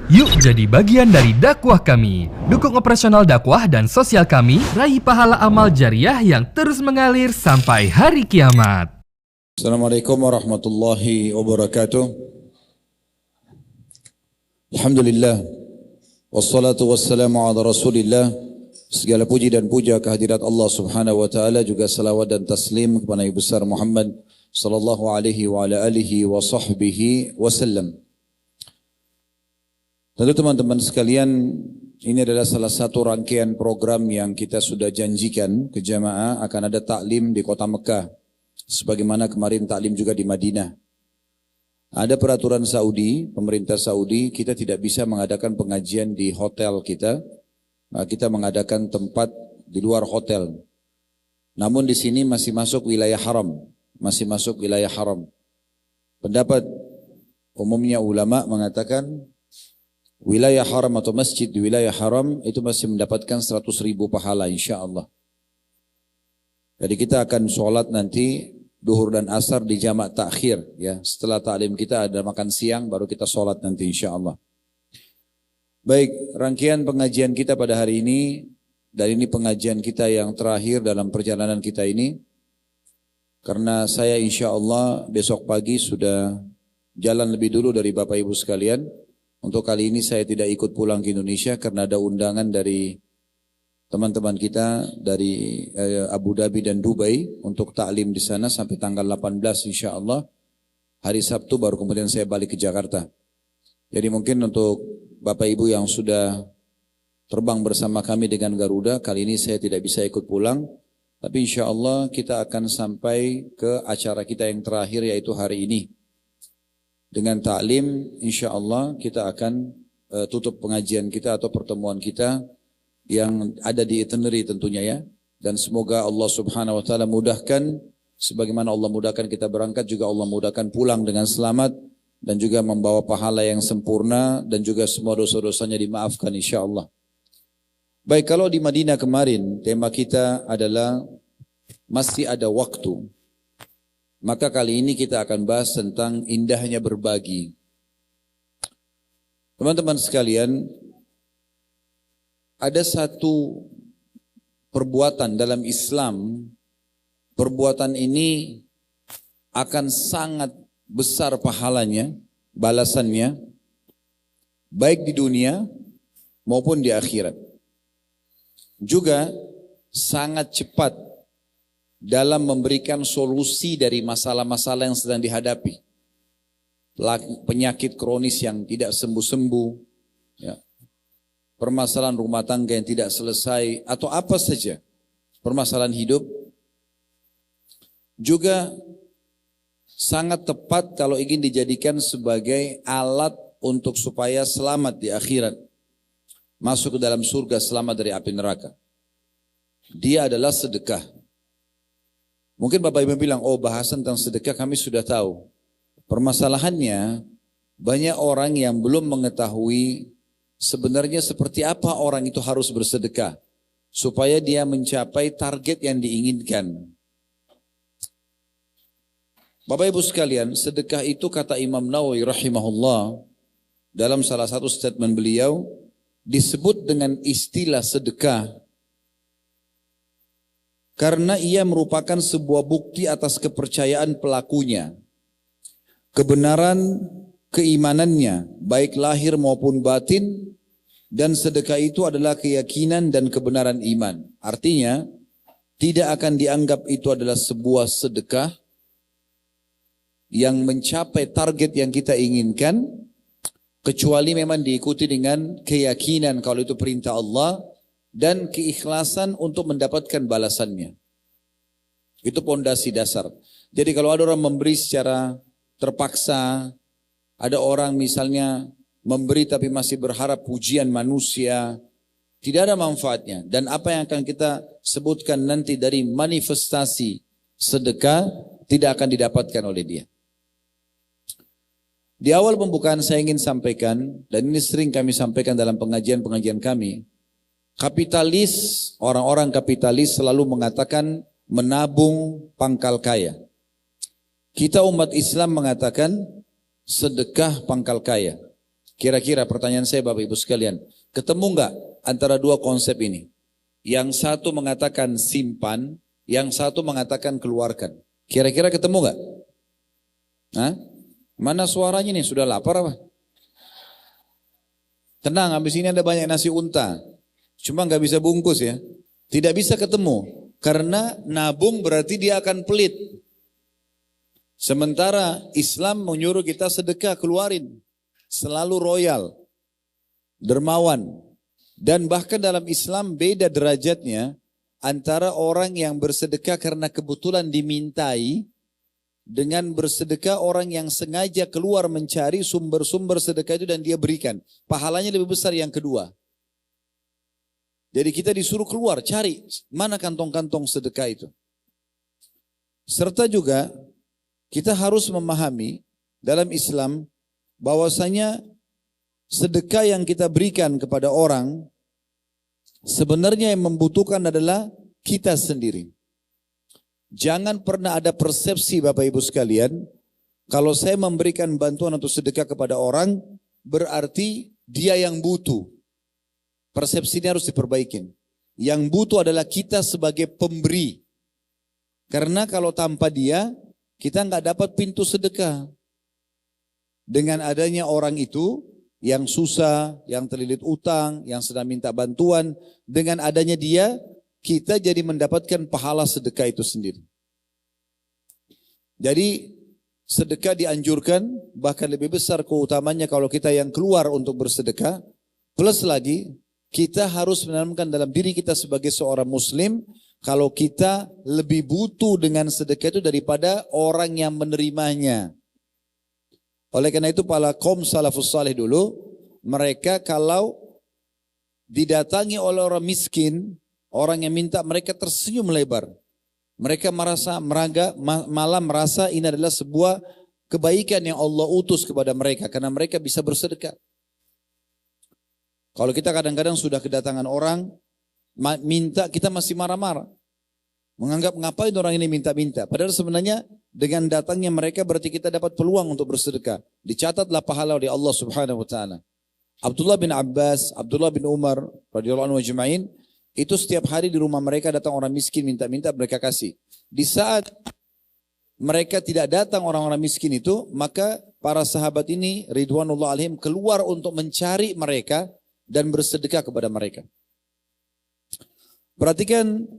Yuk jadi bagian dari dakwah kami. Dukung operasional dakwah dan sosial kami, raih pahala amal jariah yang terus mengalir sampai hari kiamat. Assalamualaikum warahmatullahi wabarakatuh. Alhamdulillah. Wassalatu wassalamu ala rasulillah. Segala puji dan puja kehadirat Allah subhanahu wa ta'ala, juga salawat dan taslim kepada Nabi besar Muhammad sallallahu alaihi wa ala alihi wa sahbihi wasallam. Tentu teman-teman sekalian, ini adalah salah satu rangkaian program yang kita sudah janjikan ke jamaah, akan ada taklim di kota Mekah. Sebagaimana kemarin taklim juga di Madinah. Ada peraturan Saudi, pemerintah Saudi, kita tidak bisa mengadakan pengajian di hotel kita. Kita mengadakan tempat di luar hotel. Namun di sini masih masuk wilayah haram. Masih masuk wilayah haram. Pendapat umumnya ulama mengatakan wilayah haram atau masjid di wilayah haram itu masih mendapatkan 100.000 pahala insyaAllah. Jadi kita akan sholat nanti duhur dan asar di jamak takhir, ya. Setelah taklim kita ada makan siang, baru kita sholat nanti insyaAllah. Baik, rangkaian pengajian kita pada hari ini, dan ini pengajian kita yang terakhir dalam perjalanan kita ini, karena saya insyaAllah besok pagi sudah jalan lebih dulu dari Bapak Ibu sekalian. Untuk kali ini saya tidak ikut pulang ke Indonesia karena ada undangan dari teman-teman kita dari Abu Dhabi dan Dubai untuk taklim di sana sampai tanggal 18 insyaAllah. Hari Sabtu baru kemudian saya balik ke Jakarta. Jadi mungkin untuk Bapak Ibu yang sudah terbang bersama kami dengan Garuda, kali ini saya tidak bisa ikut pulang. Tapi insyaAllah kita akan sampai ke acara kita yang terakhir, yaitu hari ini. Dengan taklim, insyaAllah kita akan tutup pengajian kita atau pertemuan kita yang ada di itinerary tentunya, ya. Dan semoga Allah subhanahu wa ta'ala mudahkan, sebagaimana Allah mudahkan kita berangkat, juga Allah mudahkan pulang dengan selamat, dan juga membawa pahala yang sempurna, dan juga semua dosa-dosanya dimaafkan insyaAllah. Baik, kalau di Madinah kemarin, tema kita adalah masih ada waktu. Maka kali ini kita akan bahas tentang indahnya berbagi. Teman-teman sekalian, ada satu perbuatan dalam Islam, perbuatan ini akan sangat besar pahalanya, balasannya, baik di dunia maupun di akhirat. Juga sangat cepat dalam memberikan solusi dari masalah-masalah yang sedang dihadapi. Penyakit kronis yang tidak sembuh-sembuh, ya. Permasalahan rumah tangga yang tidak selesai, atau apa saja permasalahan hidup, juga sangat tepat kalau ingin dijadikan sebagai alat untuk supaya selamat di akhirat, masuk ke dalam surga, selamat dari api neraka. Dia adalah sedekah. Mungkin Bapak Ibu bilang, oh bahasan tentang sedekah kami sudah tahu. Permasalahannya, banyak orang yang belum mengetahui sebenarnya seperti apa orang itu harus bersedekah, supaya dia mencapai target yang diinginkan. Bapak Ibu sekalian, sedekah itu kata Imam Nawawi rahimahullah, dalam salah satu statement beliau, disebut dengan istilah sedekah karena ia merupakan sebuah bukti atas kepercayaan pelakunya, kebenaran keimanannya, baik lahir maupun batin, dan sedekah itu adalah keyakinan dan kebenaran iman. Artinya, tidak akan dianggap itu adalah sebuah sedekah yang mencapai target yang kita inginkan, kecuali memang diikuti dengan keyakinan kalau itu perintah Allah, dan keikhlasan untuk mendapatkan balasannya. Itu pondasi dasar. Jadi kalau ada orang memberi secara terpaksa, ada orang misalnya memberi tapi masih berharap pujian manusia, tidak ada manfaatnya. Dan apa yang akan kita sebutkan nanti dari manifestasi sedekah tidak akan didapatkan oleh dia. Di awal pembukaan saya ingin sampaikan, dan ini sering kami sampaikan dalam pengajian-pengajian kami, kapitalis, orang-orang kapitalis selalu mengatakan menabung pangkal kaya. Kita umat Islam mengatakan sedekah pangkal kaya. Kira-kira pertanyaan saya Bapak Ibu sekalian, ketemu nggak antara dua konsep ini? Yang satu mengatakan simpan, yang satu mengatakan keluarkan. Kira-kira ketemu nggak? Hah? Mana suaranya nih? Sudah lapar apa? Tenang, habis ini ada banyak nasi unta. Cuma nggak bisa bungkus ya. Tidak bisa ketemu. Karena nabung berarti dia akan pelit. Sementara Islam menyuruh kita sedekah, keluarin. Selalu royal, dermawan. Dan bahkan dalam Islam beda derajatnya antara orang yang bersedekah karena kebetulan dimintai dengan bersedekah orang yang sengaja keluar mencari sumber-sumber sedekah itu dan dia berikan. Pahalanya lebih besar yang kedua. Jadi kita disuruh keluar, cari mana kantong-kantong sedekah itu. Serta juga kita harus memahami dalam Islam bahwasanya sedekah yang kita berikan kepada orang sebenarnya yang membutuhkan adalah kita sendiri. Jangan pernah ada persepsi Bapak Ibu sekalian, kalau saya memberikan bantuan atau sedekah kepada orang berarti dia yang butuh. Persepsi ini harus diperbaikin. Yang butuh adalah kita sebagai pemberi. Karena kalau tanpa dia kita nggak dapat pintu sedekah. Dengan adanya orang itu yang susah, yang terlilit utang, yang sedang minta bantuan, dengan adanya dia, kita jadi mendapatkan pahala sedekah itu sendiri. Jadi sedekah dianjurkan, bahkan lebih besar keutamanya kalau kita yang keluar untuk bersedekah, plus lagi kita harus menanamkan dalam diri kita sebagai seorang muslim, kalau kita lebih butuh dengan sedekah itu daripada orang yang menerimanya. Oleh karena itu para kaum salafus saleh dulu, mereka kalau didatangi oleh orang miskin, orang yang minta, mereka tersenyum lebar. Mereka malah merasa ini adalah sebuah kebaikan yang Allah utus kepada mereka, karena mereka bisa bersedekah. Kalau kita kadang-kadang sudah kedatangan orang, minta, kita masih marah-marah. Menganggap ngapain orang ini minta-minta. Padahal sebenarnya dengan datangnya mereka berarti kita dapat peluang untuk bersedekah. Dicatatlah pahala oleh Allah Subhanahu wa taala. Abdullah bin Abbas, Abdullah bin Umar radhiyallahu anhu ajma'in, itu setiap hari di rumah mereka datang orang miskin minta-minta, mereka kasih. Di saat mereka tidak datang orang-orang miskin itu, maka para sahabat ini ridwanullah alaihim keluar untuk mencari mereka dan bersedekah kepada mereka. Perhatikan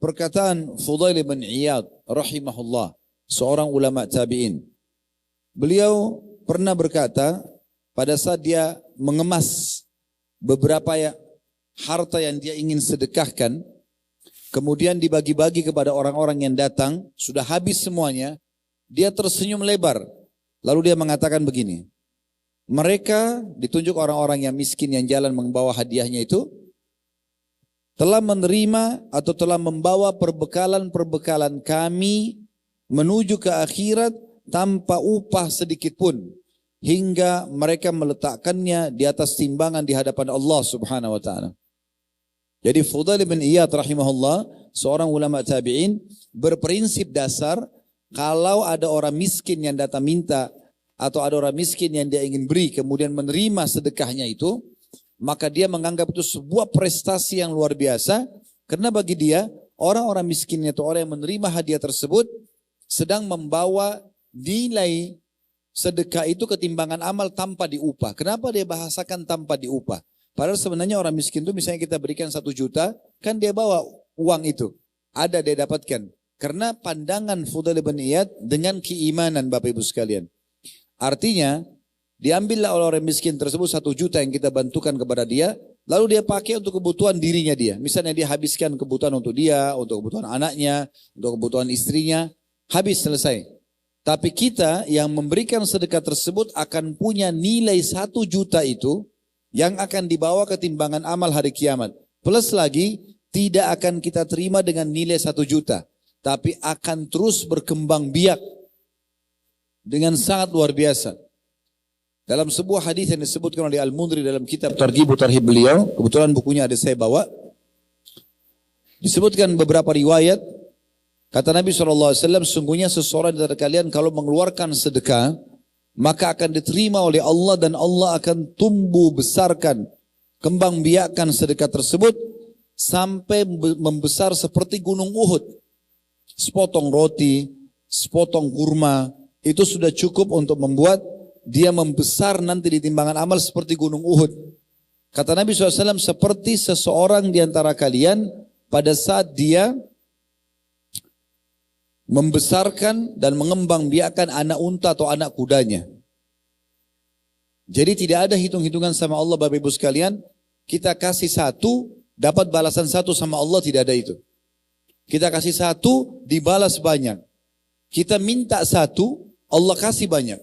perkataan Fudail bin Iyad rahimahullah, seorang ulama tabi'in. Beliau pernah berkata pada saat dia mengemas beberapa harta yang dia ingin sedekahkan, kemudian dibagi-bagi kepada orang-orang yang datang, sudah habis semuanya, dia tersenyum lebar. Lalu dia mengatakan begini, mereka ditunjuk orang-orang yang miskin yang jalan membawa hadiahnya itu, telah menerima atau telah membawa perbekalan-perbekalan kami menuju ke akhirat tanpa upah sedikit pun, hingga mereka meletakkannya di atas timbangan di hadapan Allah Subhanahu wa taala. Jadi Fudail bin Iyad rahimahullah, seorang ulama tabi'in, berprinsip dasar kalau ada orang miskin yang datang minta atau ada orang miskin yang dia ingin beri kemudian menerima sedekahnya itu, maka dia menganggap itu sebuah prestasi yang luar biasa, karena bagi dia orang-orang miskin itu orang yang menerima hadiah tersebut sedang membawa nilai sedekah itu ketimbangan amal tanpa diupah. Kenapa dia bahasakan tanpa diupah? Padahal sebenarnya orang miskin itu misalnya kita berikan 1 juta, kan dia bawa uang itu. Ada dia dapatkan. Karena pandangan Fudail bin Iyad dengan keimanan Bapak Ibu sekalian. Artinya diambillah oleh orang miskin tersebut 1 juta yang kita bantukan kepada dia, lalu dia pakai untuk kebutuhan dirinya dia. Misalnya dia habiskan kebutuhan untuk dia, untuk kebutuhan anaknya, untuk kebutuhan istrinya, habis selesai. Tapi kita yang memberikan sedekah tersebut akan punya nilai 1 juta itu yang akan dibawa ke timbangan amal hari kiamat. Plus lagi tidak akan kita terima dengan nilai 1 juta, tapi akan terus berkembang biak dengan sangat luar biasa. Dalam sebuah hadis yang disebutkan oleh Al-Mundhiri dalam kitab Targhib Tarhib beliau, kebetulan bukunya ada saya bawa, disebutkan beberapa riwayat, kata Nabi SAW, sungguhnya seseorang dari kalian kalau mengeluarkan sedekah, maka akan diterima oleh Allah dan Allah akan tumbuh besarkan, kembang biakkan sedekah tersebut sampai membesar seperti gunung Uhud. Sepotong roti, sepotong kurma, itu sudah cukup untuk membuat dia membesar nanti di timbangan amal seperti gunung Uhud. Kata Nabi SAW, seperti seseorang di antara kalian pada saat dia membesarkan dan mengembang biakkan anak unta atau anak kudanya. Jadi tidak ada hitung-hitungan sama Allah Bapak Ibu sekalian. Kita kasih satu, dapat balasan satu sama Allah, tidak ada itu. Kita kasih satu, dibalas banyak. Kita minta satu, Allah kasih banyak.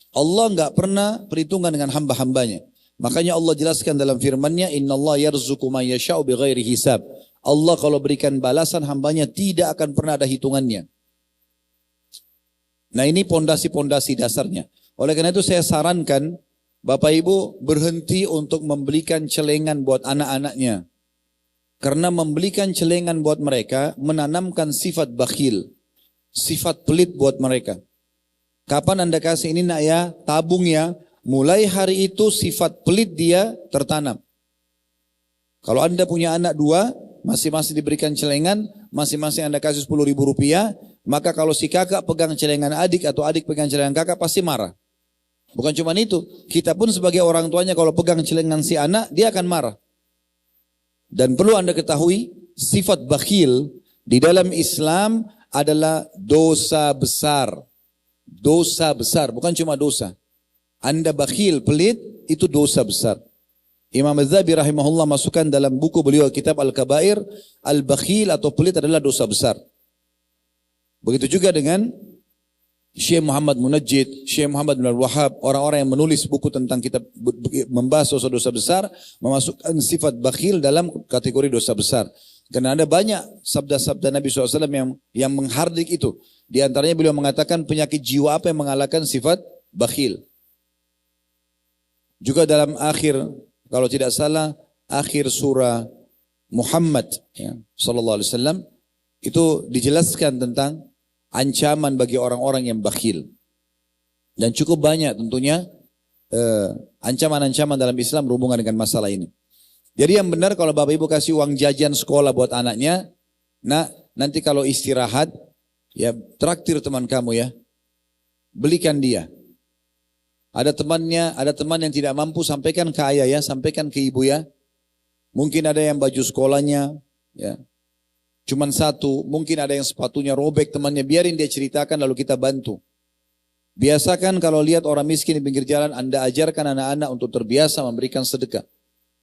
Allah enggak pernah perhitungan dengan hamba-hambanya. Makanya Allah jelaskan dalam firman-Nya, "Innallaha yarzuqu man yasha'u bighairi hisab." Allah kalau berikan balasan hambanya tidak akan pernah ada hitungannya. Nah, ini pondasi-pondasi dasarnya. Oleh karena itu saya sarankan Bapak Ibu berhenti untuk membelikan celengan buat anak-anaknya. Karena membelikan celengan buat mereka menanamkan sifat bakhil, sifat pelit buat mereka. Kapan Anda kasih ini nak ya, tabung ya, mulai hari itu sifat pelit dia tertanam. Kalau Anda punya anak dua, masing-masing diberikan celengan, masing-masing Anda kasih 10.000 rupiah, maka kalau si kakak pegang celengan adik atau adik pegang celengan kakak pasti marah. Bukan cuma itu, kita pun sebagai orang tuanya kalau pegang celengan si anak, dia akan marah. Dan perlu Anda ketahui, sifat bakhil di dalam Islam adalah dosa besar. Dosa besar, bukan cuma dosa. Anda bakhil, pelit, itu dosa besar. Imam Az-Zahabi rahimahullah masukkan dalam buku beliau kitab Al-Kabair, al-bakhil atau pelit adalah dosa besar. Begitu juga dengan Syekh Muhammad Munajjid, Syekh Muhammad bin Al-Wahhab, orang-orang yang menulis buku tentang kitab membahas dosa-dosa besar, memasukkan sifat bakhil dalam kategori dosa besar. Karena ada banyak sabda-sabda Nabi SAW yang menghardik itu. Di antaranya beliau mengatakan penyakit jiwa apa yang mengalahkan sifat bakhil. Juga dalam akhir, kalau tidak salah, akhir surah Muhammad ya, sallallahu alaihi wasallam itu dijelaskan tentang ancaman bagi orang-orang yang bakhil. Dan cukup banyak tentunya ancaman-ancaman dalam Islam berhubungan dengan masalah ini. Jadi yang benar kalau Bapak Ibu kasih uang jajan sekolah buat anaknya, nah nanti kalau istirahat, ya traktir teman kamu ya, belikan dia. Ada teman yang tidak mampu, sampaikan ke ayah ya, sampaikan ke ibu ya. Mungkin ada yang baju sekolahnya, ya, cuman satu, mungkin ada yang sepatunya robek temannya, biarin dia ceritakan lalu kita bantu. Biasakan kalau lihat orang miskin di pinggir jalan, Anda ajarkan anak-anak untuk terbiasa memberikan sedekah.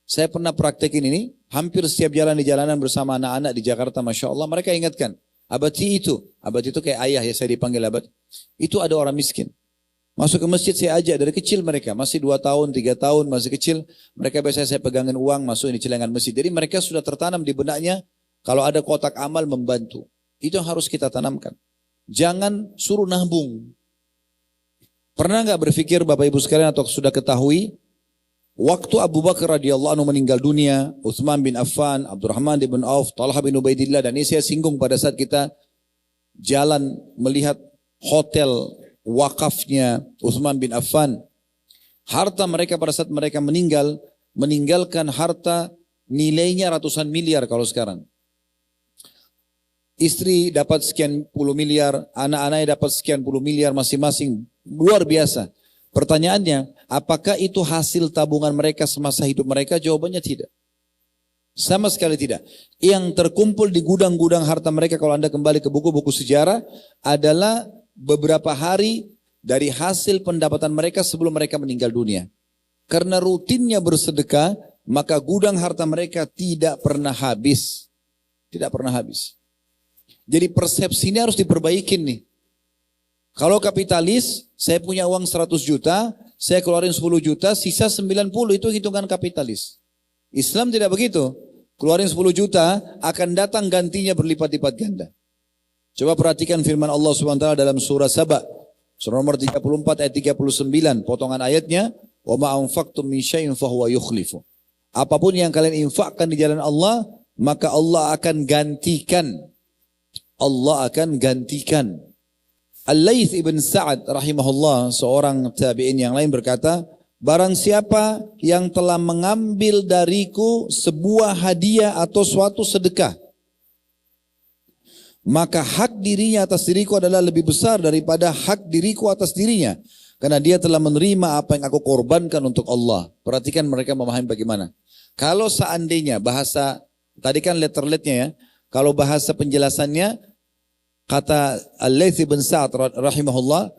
Saya pernah praktekin ini, hampir setiap jalan di jalanan bersama anak-anak di Jakarta, Masya Allah, mereka ingatkan, abati itu kayak ayah ya, saya dipanggil abad. Itu ada orang miskin. Masuk ke masjid saya ajak dari kecil mereka, masih 2 tahun, 3 tahun, masih kecil. Mereka biasanya saya pegangin uang, masuk di celengan masjid. Jadi mereka sudah tertanam di benaknya, kalau ada kotak amal membantu. Itu yang harus kita tanamkan. Jangan suruh nabung. Pernah nggak berpikir Bapak Ibu sekalian atau sudah ketahui, waktu Abu Bakar radhiyallahu anhu meninggal dunia, Utsman bin Affan, Abdurrahman bin Auf, Talha bin Ubaidillah, dan ini saya singgung pada saat kita jalan melihat hotel wakafnya Utsman bin Affan. Harta mereka pada saat mereka meninggalkan harta nilainya ratusan miliar kalau sekarang. Istri dapat sekian puluh miliar, anak-anaknya dapat sekian puluh miliar masing-masing. Luar biasa. Pertanyaannya, apakah itu hasil tabungan mereka semasa hidup mereka? Jawabannya tidak. Sama sekali tidak. Yang terkumpul di gudang-gudang harta mereka kalau Anda kembali ke buku-buku sejarah adalah beberapa hari dari hasil pendapatan mereka sebelum mereka meninggal dunia. Karena rutinnya bersedekah, maka gudang harta mereka tidak pernah habis. Tidak pernah habis. Jadi persepsi ini harus diperbaikin nih. Kalau kapitalis, saya punya uang 100 juta, saya keluarin 10 juta, sisa 90 itu hitungan kapitalis. Islam tidak begitu. Keluarin 10 juta, akan datang gantinya berlipat-lipat ganda. Coba perhatikan firman Allah SWT dalam surah Saba, surah nomor 34 ayat 39, potongan ayatnya, wa ma anfaqtum min syai'in fahuwa yukhlifu. Apapun yang kalian infakkan di jalan Allah, maka Allah akan gantikan. Allah akan gantikan. Al-Laits ibn Sa'ad rahimahullah, seorang tabi'in yang lain berkata, barang siapa yang telah mengambil dariku sebuah hadiah atau suatu sedekah, maka hak dirinya atas diriku adalah lebih besar daripada hak diriku atas dirinya. Karena dia telah menerima apa yang aku korbankan untuk Allah. Perhatikan mereka memahami bagaimana. Kalau seandainya bahasa, tadi kan letter-letternya ya, kalau bahasa penjelasannya, kata Al-Laits bin Sa'ad rahimahullah,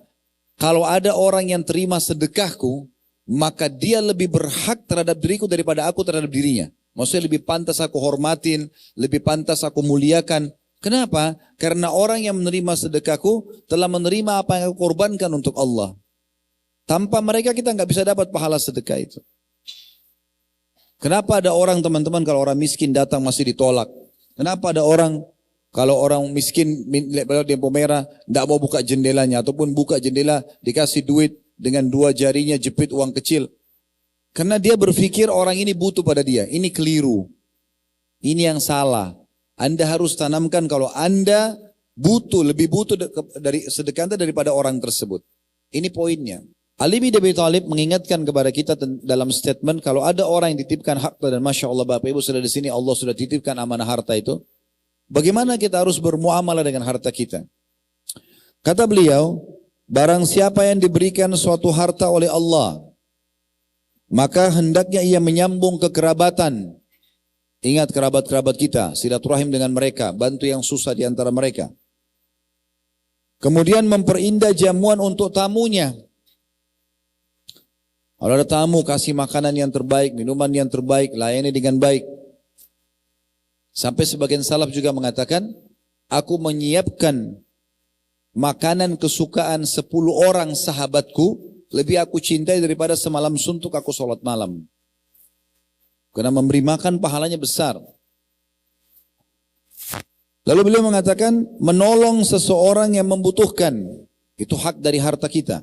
kalau ada orang yang terima sedekahku, maka dia lebih berhak terhadap diriku daripada aku terhadap dirinya. Maksudnya lebih pantas aku hormatin, lebih pantas aku muliakan. Kenapa? Karena orang yang menerima sedekahku telah menerima apa yang aku korbankan untuk Allah. Tanpa mereka kita nggak bisa dapat pahala sedekah itu. Kenapa ada orang teman-teman kalau orang miskin datang masih ditolak? Kenapa ada orang kalau orang miskin di lampu merah tidak mau buka jendelanya ataupun buka jendela dikasih duit dengan dua jarinya jepit uang kecil? Karena dia berpikir orang ini butuh pada dia. Ini keliru. Ini yang salah. Anda harus tanamkan kalau Anda butuh, lebih butuh dari sedekah Anda daripada orang tersebut. Ini poinnya. Ali bin Abi Thalib mengingatkan kepada kita dalam statement kalau ada orang yang titipkan harta, dan Masya Allah Bapak Ibu sudah di sini Allah sudah titipkan amanah harta itu. Bagaimana kita harus bermuamalah dengan harta kita? Kata beliau, barang siapa yang diberikan suatu harta oleh Allah, maka hendaknya ia menyambung kekerabatan. Ingat kerabat-kerabat kita, silaturahim dengan mereka, bantu yang susah di antara mereka. Kemudian memperindah jamuan untuk tamunya. Kalau ada tamu, kasih makanan yang terbaik, minuman yang terbaik, layani dengan baik. Sampai sebagian salaf juga mengatakan, aku menyiapkan makanan kesukaan 10 orang sahabatku, lebih aku cintai daripada semalam suntuk aku sholat malam. Karena memberi makan pahalanya besar. Lalu beliau mengatakan, menolong seseorang yang membutuhkan, itu hak dari harta kita.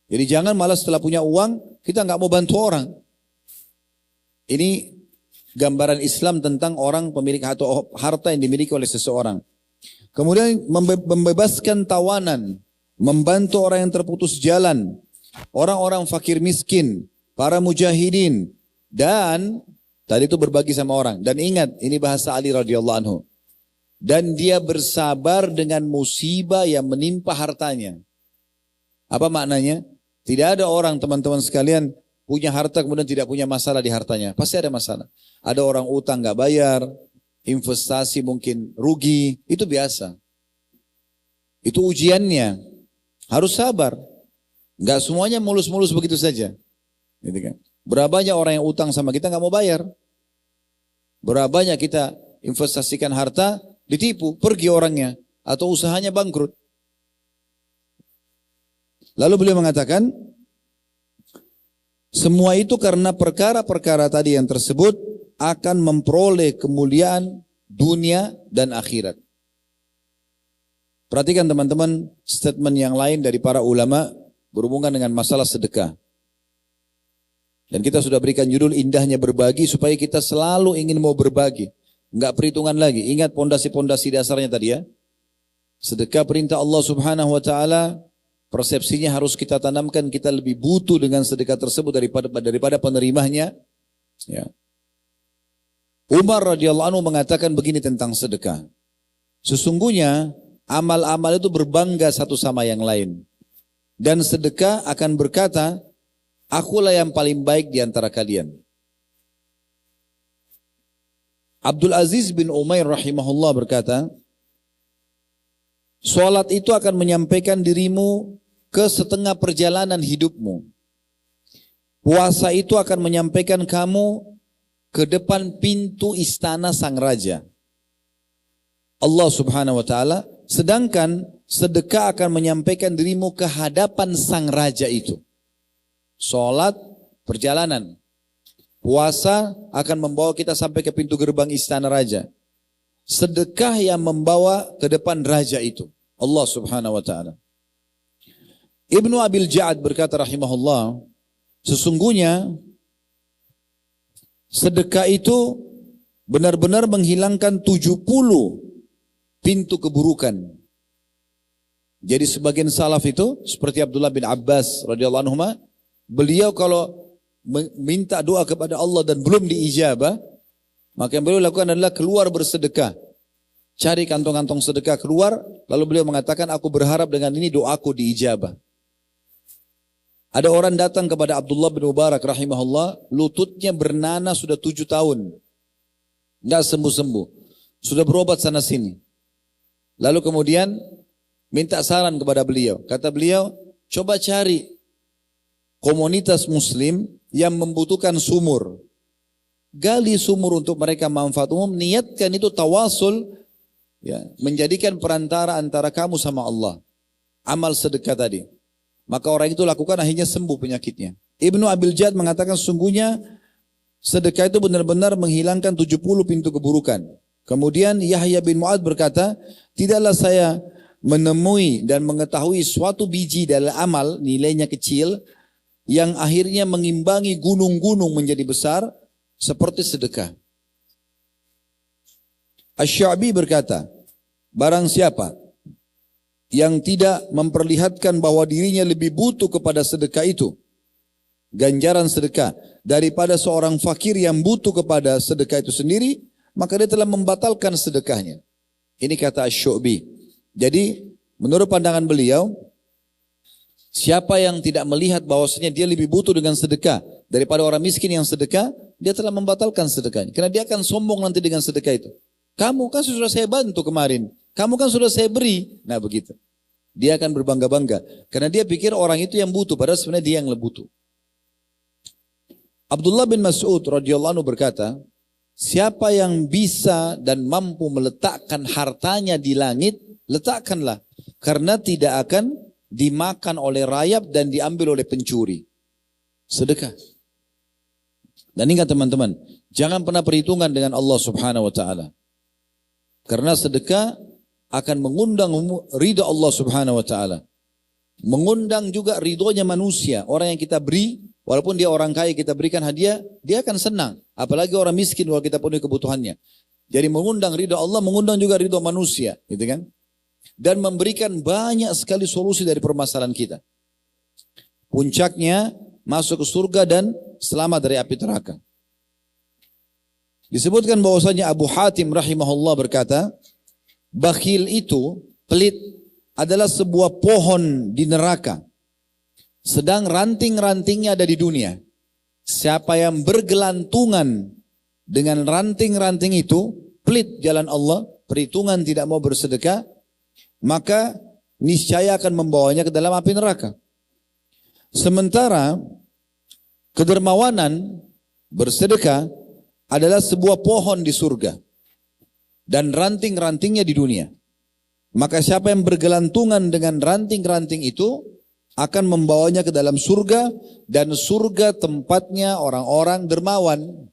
Jadi jangan malah setelah punya uang, kita nggak mau bantu orang. Ini gambaran Islam tentang orang pemilik atau harta yang dimiliki oleh seseorang. Kemudian membebaskan tawanan, membantu orang yang terputus jalan, orang-orang fakir miskin, para mujahidin, dan tadi itu berbagi sama orang. Dan ingat, ini bahasa Ali radhiyallahu anhu. Dan dia bersabar dengan musibah yang menimpa hartanya. Apa maknanya? Tidak ada orang teman-teman sekalian punya harta kemudian tidak punya masalah di hartanya. Pasti ada masalah. Ada orang utang nggak bayar, investasi mungkin rugi, itu biasa. Itu ujiannya. Harus sabar. Nggak semuanya mulus-mulus begitu saja. Gitu kan? Berapa banyak orang yang utang sama kita nggak mau bayar. Berapa banyak kita investasikan harta, ditipu, pergi orangnya, atau usahanya bangkrut. Lalu beliau mengatakan, semua itu karena perkara-perkara tadi yang tersebut akan memperoleh kemuliaan dunia dan akhirat. Perhatikan teman-teman statement yang lain dari para ulama berhubungan dengan masalah sedekah. Dan kita sudah berikan judul indahnya berbagi supaya kita selalu ingin mau berbagi. Enggak perhitungan lagi. Ingat pondasi-pondasi dasarnya tadi ya. Sedekah perintah Allah Subhanahu wa taala. Persepsinya harus kita tanamkan, kita lebih butuh dengan sedekah tersebut daripada penerimanya. Ya. Umar radhiyallahu anhu mengatakan begini tentang sedekah. Sesungguhnya amal-amal itu berbangga satu sama yang lain. Dan sedekah akan berkata, akulah yang paling baik di antara kalian. Abdul Aziz bin Umair rahimahullah berkata, salat itu akan menyampaikan dirimu ke setengah perjalanan hidupmu. Puasa itu akan menyampaikan kamu ke depan pintu istana sang raja. Allah Subhanahu wa taala, sedangkan sedekah akan menyampaikan dirimu ke hadapan sang raja itu. Salat perjalanan. Puasa akan membawa kita sampai ke pintu gerbang istana raja. Sedekah yang membawa ke depan raja itu. Allah Subhanahu wa taala. Ibnu Abil Ja'ad berkata rahimahullah, sesungguhnya sedekah itu benar-benar menghilangkan 70 pintu keburukan. Jadi sebagian salaf itu seperti Abdullah bin Abbas radhiyallahu anhu, beliau kalau minta doa kepada Allah dan belum diijabah, maka yang beliau lakukan adalah keluar bersedekah. Cari kantong-kantong sedekah keluar, lalu beliau mengatakan, aku berharap dengan ini doaku diijabah. Ada orang datang kepada Abdullah bin Mubarak rahimahullah, lututnya bernanah sudah 7 tahun. Tidak sembuh-sembuh. Sudah berobat sana sini. Lalu kemudian minta saran kepada beliau. Kata beliau, coba cari komunitas muslim yang membutuhkan sumur. Gali sumur untuk mereka manfaat umum. Niatkan itu tawasul, ya, menjadikan perantara antara kamu sama Allah. Amal sedekah tadi. Maka orang itu lakukan, akhirnya sembuh penyakitnya. Ibnu Abil Jad mengatakan sungguhnya sedekah itu benar-benar menghilangkan 70 pintu keburukan. Kemudian Yahya bin Mu'ad berkata, tidaklah saya menemui dan mengetahui suatu biji dari amal, nilainya kecil, yang akhirnya mengimbangi gunung-gunung menjadi besar, seperti sedekah. Asy-Sya'bi berkata, barang siapa yang tidak memperlihatkan bahwa dirinya lebih butuh kepada sedekah itu, ganjaran sedekah, daripada seorang fakir yang butuh kepada sedekah itu sendiri, maka dia telah membatalkan sedekahnya. Ini kata Asy-Sya'bi. Jadi menurut pandangan beliau, siapa yang tidak melihat bahwasanya dia lebih butuh dengan sedekah daripada orang miskin yang sedekah, dia telah membatalkan sedekahnya. Karena dia akan sombong nanti dengan sedekah itu. Kamu kan sudah saya bantu kemarin, kamu kan sudah saya beri. Nah begitu. Dia akan berbangga-bangga. Karena dia pikir orang itu yang butuh, padahal sebenarnya dia yang lebih butuh. Abdullah bin Mas'ud radhiyallahu anhu berkata, siapa yang bisa dan mampu meletakkan hartanya di langit, letakkanlah. Karena tidak akan dimakan oleh rayap dan diambil oleh pencuri. Sedekah. Dan ingat teman-teman, jangan pernah perhitungan dengan Allah subhanahu wa ta'ala. Karena sedekah akan mengundang ridha Allah subhanahu wa ta'ala. Mengundang juga ridhonya manusia. Orang yang kita beri, walaupun dia orang kaya kita berikan hadiah, dia akan senang. Apalagi orang miskin kalau kita penuhi kebutuhannya. Jadi mengundang ridha Allah, mengundang juga ridha manusia. Gitu kan? Dan memberikan banyak sekali solusi dari permasalahan kita. Puncaknya masuk ke surga dan selamat dari api neraka. Disebutkan bahwasanya Abu Hatim rahimahullah berkata, bakhil itu, pelit, adalah sebuah pohon di neraka. Sedang ranting-rantingnya ada di dunia. Siapa yang bergelantungan dengan ranting-ranting itu, pelit jalan Allah, perhitungan tidak mau bersedekah, maka niscaya akan membawanya ke dalam api neraka. Sementara kedermawanan bersedekah adalah sebuah pohon di surga dan ranting-rantingnya di dunia. Maka siapa yang bergelantungan dengan ranting-ranting itu akan membawanya ke dalam surga, dan surga tempatnya orang-orang dermawan.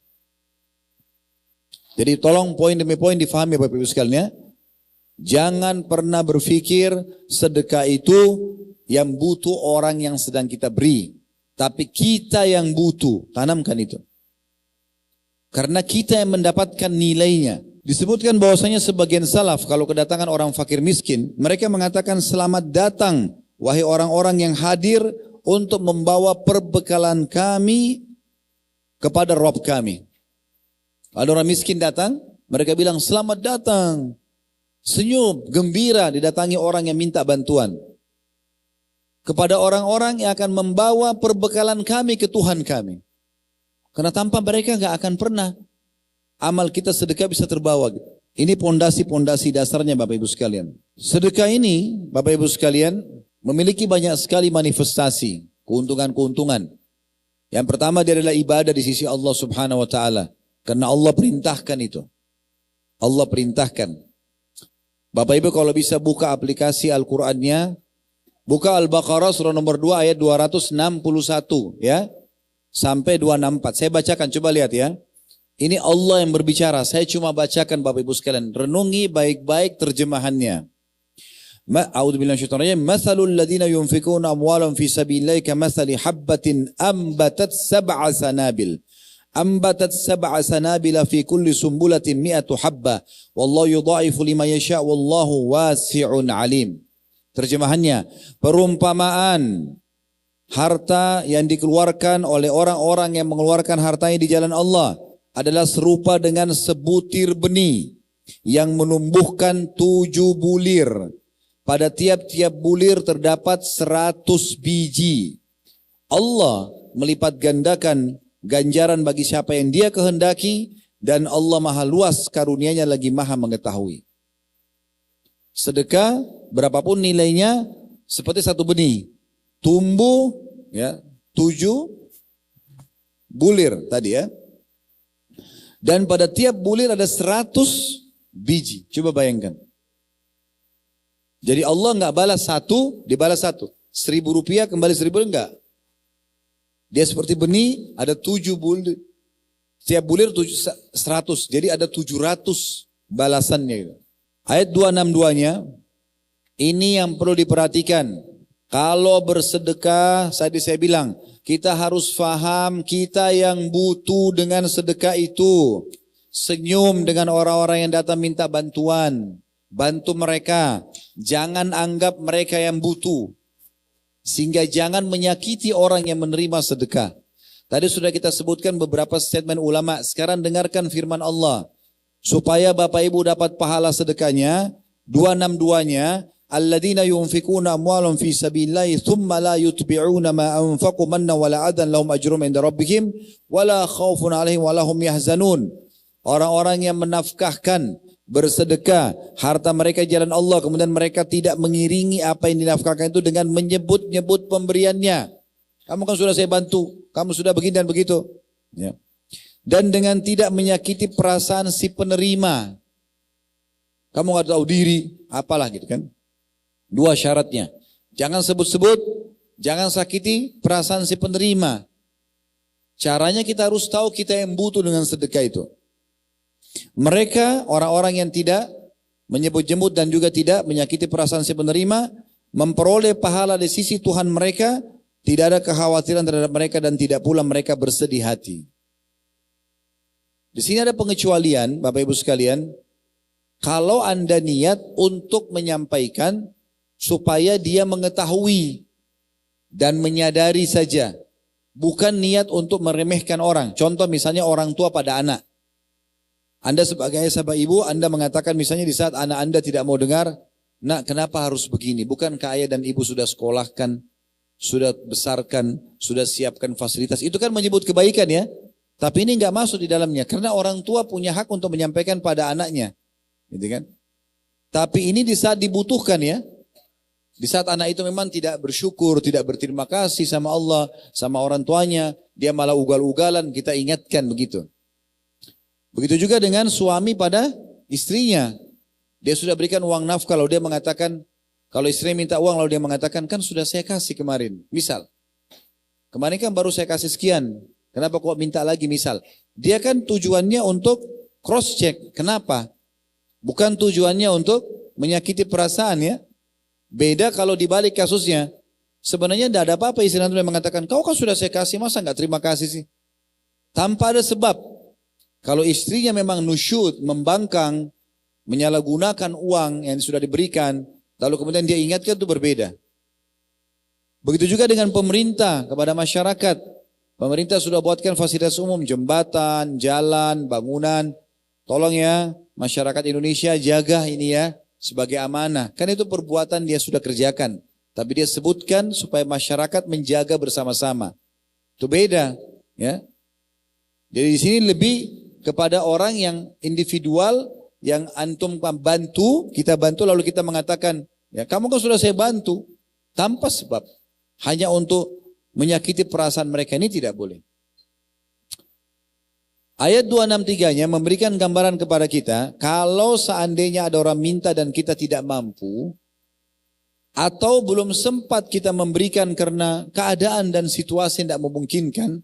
Jadi tolong poin demi poin difahami Bapak Ibu sekalian ya. Jangan pernah berpikir sedekah itu yang butuh orang yang sedang kita beri. Tapi kita yang butuh, tanamkan itu. Karena kita yang mendapatkan nilainya. Disebutkan bahwasanya sebagian salaf kalau kedatangan orang fakir miskin, mereka mengatakan selamat datang wahai orang-orang yang hadir untuk membawa perbekalan kami kepada Rabb kami. Ada orang miskin datang, mereka bilang selamat datang. Senyum, gembira didatangi orang yang minta bantuan. Kepada orang-orang yang akan membawa perbekalan kami ke Tuhan kami. Karena tanpa mereka gak akan pernah amal kita sedekah bisa terbawa. Ini pondasi-pondasi dasarnya Bapak Ibu sekalian. Sedekah ini Bapak Ibu sekalian memiliki banyak sekali manifestasi, keuntungan-keuntungan. Yang pertama dia adalah ibadah di sisi Allah subhanahu wa ta'ala. Karena Allah perintahkan itu. Allah perintahkan. Bapak Ibu kalau bisa buka aplikasi Al-Qur'annya, buka Al-Baqarah surah nomor 2 ayat 261 ya. Sampai 264. Saya bacakan, coba lihat ya. Ini Allah yang berbicara, saya cuma bacakan Bapak Ibu sekalian. Renungi baik-baik terjemahannya. A'udzubillahi minasyaitonir rajim. Matsalul ladzina yunfikuna amwalahum fi sabilillahi kamatsali habbatin ambatat sab'a sanabil. Ambatat sab'a sanabila fi kulli sumbulatin mi'atu habba wallahu yudha'ifu liman yasha' wallahu wasi'un alim. Terjemahannya, perumpamaan harta yang dikeluarkan oleh orang-orang yang mengeluarkan hartanya di jalan Allah adalah serupa dengan sebutir benih yang menumbuhkan 7 bulir. Pada tiap-tiap bulir terdapat 100 biji. Allah melipat gandakan ganjaran bagi siapa yang Dia kehendaki, dan Allah maha luas karunia-Nya lagi maha mengetahui. Sedekah berapapun nilainya seperti satu benih, tumbuh ya 7 bulir tadi ya. Dan pada tiap bulir ada 100 biji. Coba bayangkan. Jadi Allah nggak balas satu, dibalas satu. 1.000 rupiah kembali 1.000, enggak. Dia seperti benih, ada 7 bulir. Setiap bulir 100. Jadi ada 700 balasannya. Gitu. Ayat 262-nya, ini yang perlu diperhatikan. Kalau bersedekah, saya bilang, kita harus faham kita yang butuh dengan sedekah itu. Senyum dengan orang-orang yang datang minta bantuan. Bantu mereka. Jangan anggap mereka yang butuh. Sehingga jangan menyakiti orang yang menerima sedekah. Tadi sudah kita sebutkan beberapa statement ulama. Sekarang dengarkan firman Allah. Supaya Bapak Ibu dapat pahala sedekahnya. 262-nya. Alladzina yunfikuna amwalahum fi sabilillahi thumma la yutbi'una ma anfaqu manna wala adan lahum ajrum inda rabbihim wala khaufun alaihim wala hum yahzanun. Orang-orang yang menafkahkan, bersedekah harta mereka di jalan Allah, kemudian mereka tidak mengiringi apa yang dinafkahkan itu dengan menyebut-nyebut pemberiannya. Kamu kan sudah saya bantu, kamu sudah begini dan begitu. Ya. Dan dengan tidak menyakiti perasaan si penerima. Kamu nggak tahu diri, apalah gitu kan. 2 syaratnya. Jangan sebut-sebut, jangan sakiti perasaan si penerima. Caranya kita harus tahu kita yang butuh dengan sedekah itu. Mereka, orang-orang yang tidak menyebut-nyebut dan juga tidak menyakiti perasaan si penerima, memperoleh pahala di sisi Tuhan mereka, tidak ada kekhawatiran terhadap mereka dan tidak pula mereka bersedih hati. Di sini ada pengecualian, Bapak Ibu sekalian, kalau Anda niat untuk menyampaikan supaya dia mengetahui dan menyadari saja, bukan niat untuk meremehkan orang. Contoh misalnya orang tua pada anak. Anda sebagai ayah sahabat ibu, Anda mengatakan misalnya di saat anak Anda tidak mau dengar, nak kenapa harus begini? Bukankah ayah dan ibu sudah sekolahkan, sudah besarkan, sudah siapkan fasilitas? Itu kan menyebut kebaikan ya. Tapi ini enggak masuk di dalamnya. Karena orang tua punya hak untuk menyampaikan pada anaknya. Gitu kan? Tapi ini di saat dibutuhkan ya. Di saat anak itu memang tidak bersyukur, tidak berterima kasih sama Allah, sama orang tuanya. Dia malah ugal-ugalan, kita ingatkan begitu. Begitu juga dengan suami pada istrinya. Dia sudah berikan uang nafkah, kalau dia mengatakan, kalau istri minta uang lalu dia mengatakan, kan sudah saya kasih kemarin. Misal, kemarin kan baru saya kasih sekian, kenapa kok minta lagi misal. Dia kan tujuannya untuk cross check, kenapa? Bukan tujuannya untuk menyakiti perasaan ya. Beda kalau dibalik kasusnya. Sebenarnya tidak ada apa-apa istri antum yang mengatakan, kau kan sudah saya kasih, masa nggak terima kasih sih? Tanpa ada sebab. Kalau istrinya memang nusyud, membangkang, menyalahgunakan uang yang sudah diberikan, lalu kemudian dia ingatkan, itu berbeda. Begitu juga dengan pemerintah kepada masyarakat. Pemerintah sudah buatkan fasilitas umum, jembatan, jalan, bangunan. Tolong ya, masyarakat Indonesia jaga ini ya, sebagai amanah. Kan itu perbuatan dia sudah kerjakan. Tapi dia sebutkan supaya masyarakat menjaga bersama-sama. Itu beda. Ya. Jadi di sini lebih kepada orang yang individual, yang antum bantu, kita bantu lalu kita mengatakan, ya kamu kan sudah saya bantu. Tanpa sebab. Hanya untuk menyakiti perasaan mereka, ini tidak boleh. Ayat 263-nya memberikan gambaran kepada kita, kalau seandainya ada orang minta dan kita tidak mampu, atau belum sempat kita memberikan karena keadaan dan situasi yang tidak memungkinkan,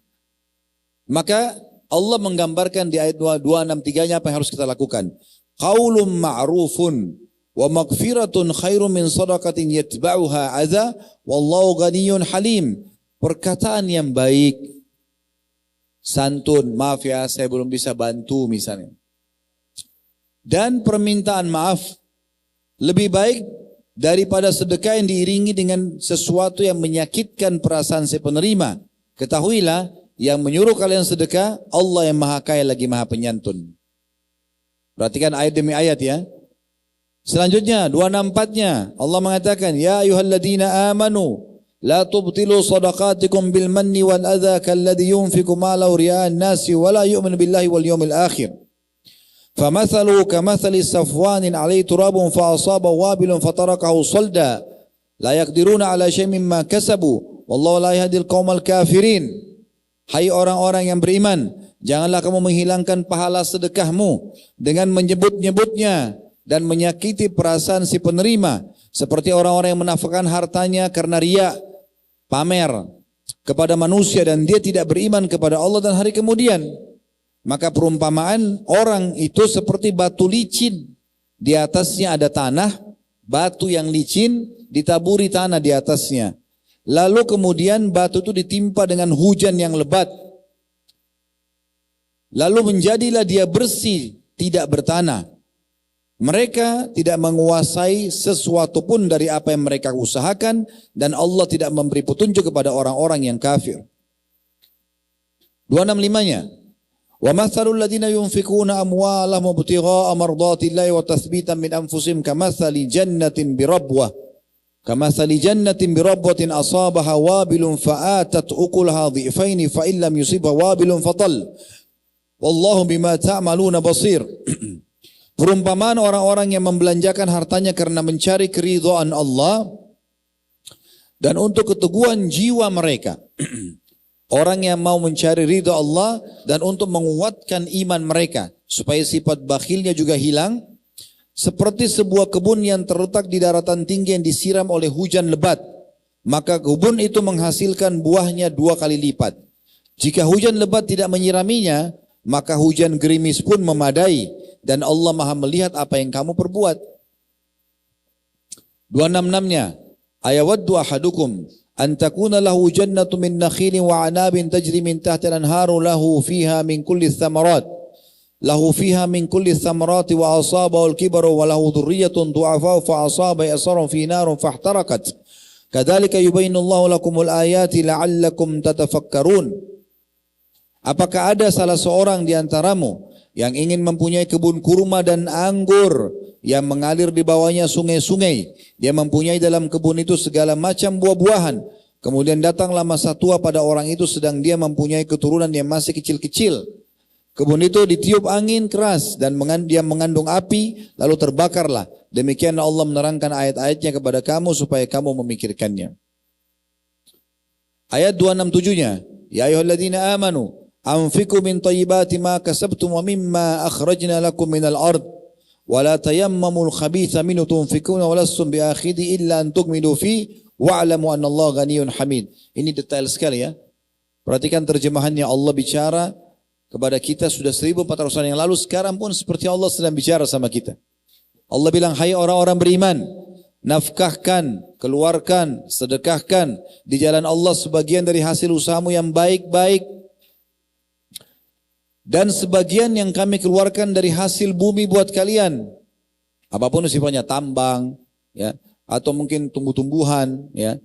maka Allah menggambarkan di ayat 263-nya apa yang harus kita lakukan. Qaulun ma'rufun wa maghfiratun khairum min sadaqatin yatba'uha adza wallahu ghaniyyun halim. Perkataan yang baik, santun, maaf ya saya belum bisa bantu misalnya. Dan permintaan maaf lebih baik daripada sedekah yang diiringi dengan sesuatu yang menyakitkan perasaan si penerima. Ketahuilah, yang menyuruh kalian sedekah, Allah yang maha kaya lagi maha penyantun. Perhatikan ayat demi ayat ya. Selanjutnya 264-nya Allah mengatakan, ya ayyuhalladzina amanu la tubtilu sadaqatikum bil manni wal adha kalladhi yunfiqu ma'lahu riya'an nasi wa la yu'minu billahi wal yawmil akhir. فَمَثَلُهُ كَمَثَلِ صَفْوَانٍ عَلَيْهِ تُرَابٌ فَأَصَابَهُ وَابِلٌ فَتَرَكَهُ صَلْدًا لَا يَقْدِرُونَ عَلَى شَيْءٍ مِّمَّا كَسَبُوا وَاللَّهُ لَا يَهْدِي الْقَوْمَ الْكَافِرِينَ. Hai orang-orang yang beriman, janganlah kamu menghilangkan pahala sedekahmu dengan menyebut-nyebutnya dan menyakiti perasaan si penerima, seperti orang-orang yang menafkahkan hartanya karena riya, pamer kepada manusia, dan dia tidak beriman kepada Allah dan hari kemudian. Maka perumpamaan orang itu seperti batu licin, di atasnya ada tanah, batu yang licin ditaburi tanah di atasnya. Lalu kemudian batu itu ditimpa dengan hujan yang lebat. Lalu menjadilah dia bersih, tidak bertanah. Mereka tidak menguasai sesuatu pun dari apa yang mereka usahakan, dan Allah tidak memberi petunjuk kepada orang-orang yang kafir. 265-nya. وَمَثَلُ الَّذِينَ يُنْفِقُونَ أَمْوَالَهُمْ ابْتِغَاءَ مَرْضَاتِ اللَّهِ وَتَثْبِيتًا مِنْ أَنْفُسِهِمْ كَمَثَلِ جَنَّةٍ بِرَبْوَةٍ أَصَابَهَا وَابِلٌ فَآتَتْ أُكُلَهَا ضِعْفَيْنِ فَإِنْ لَمْ يُصِبْهَا وَابِلٌ فَطَلٌّ وَاللَّهُ بِمَا تَعْمَلُونَ بَصِيرٌ. Perumpamaan orang-orang yang membelanjakan hartanya karena mencari keridhaan Allah dan untuk keteguhan jiwa mereka. Orang yang mau mencari ridha Allah dan untuk menguatkan iman mereka supaya sifat bakhilnya juga hilang, seperti sebuah kebun yang terletak di daratan tinggi yang disiram oleh hujan lebat, maka kebun itu menghasilkan buahnya 2 kali lipat. Jika hujan lebat tidak menyiraminya, maka hujan gerimis pun memadai, dan Allah Maha melihat apa yang kamu perbuat. 266-nya, ayawaddu ahadukum an takuna lahu jannatu min nakhilin wa anabin tajri min tahtiha al-anharu lahu fiha min kulli thamarat wa asabahu al-kibaru wa lahu dhurriyyatun du'afa fa asaba yasarun fi narun fahtarakat kadzalika yubayyinu Allahu lakumul ayati la'allakum tatafakkarun. Apakah ada salah seorang di antaramu yang ingin mempunyai kebun kurma dan anggur yang mengalir di bawahnya sungai-sungai? Dia mempunyai dalam kebun itu segala macam buah-buahan. Kemudian datanglah masa tua pada orang itu sedang dia mempunyai keturunan yang masih kecil-kecil. Kebun itu ditiup angin keras dan dia mengandung api, lalu terbakarlah. Demikian Allah menerangkan ayat-ayatnya kepada kamu supaya kamu memikirkannya. Ayat 267-nya, ya ayyuhalladzina amanu anfiqu min thayyibati ma kasabtum wa mimma akhrajna lakum minal ard wa la tayammamul khabitha minhu tunfikuna wa lastum biakhidhi illa an tukmilu fi wa'lamu anna Allah ghaniyyun hamid. Ini detail sekali ya. Perhatikan terjemahannya. Allah bicara kepada kita sudah 1400 tahun yang lalu, sekarang pun seperti Allah sedang bicara sama kita. Allah bilang, hai orang-orang beriman, nafkahkan, keluarkan, sedekahkan di jalan Allah sebagian dari hasil usahamu yang baik-baik, dan sebagian yang kami keluarkan dari hasil bumi buat kalian. Apapun sifatnya, tambang, ya, atau mungkin tumbuh-tumbuhan, ya,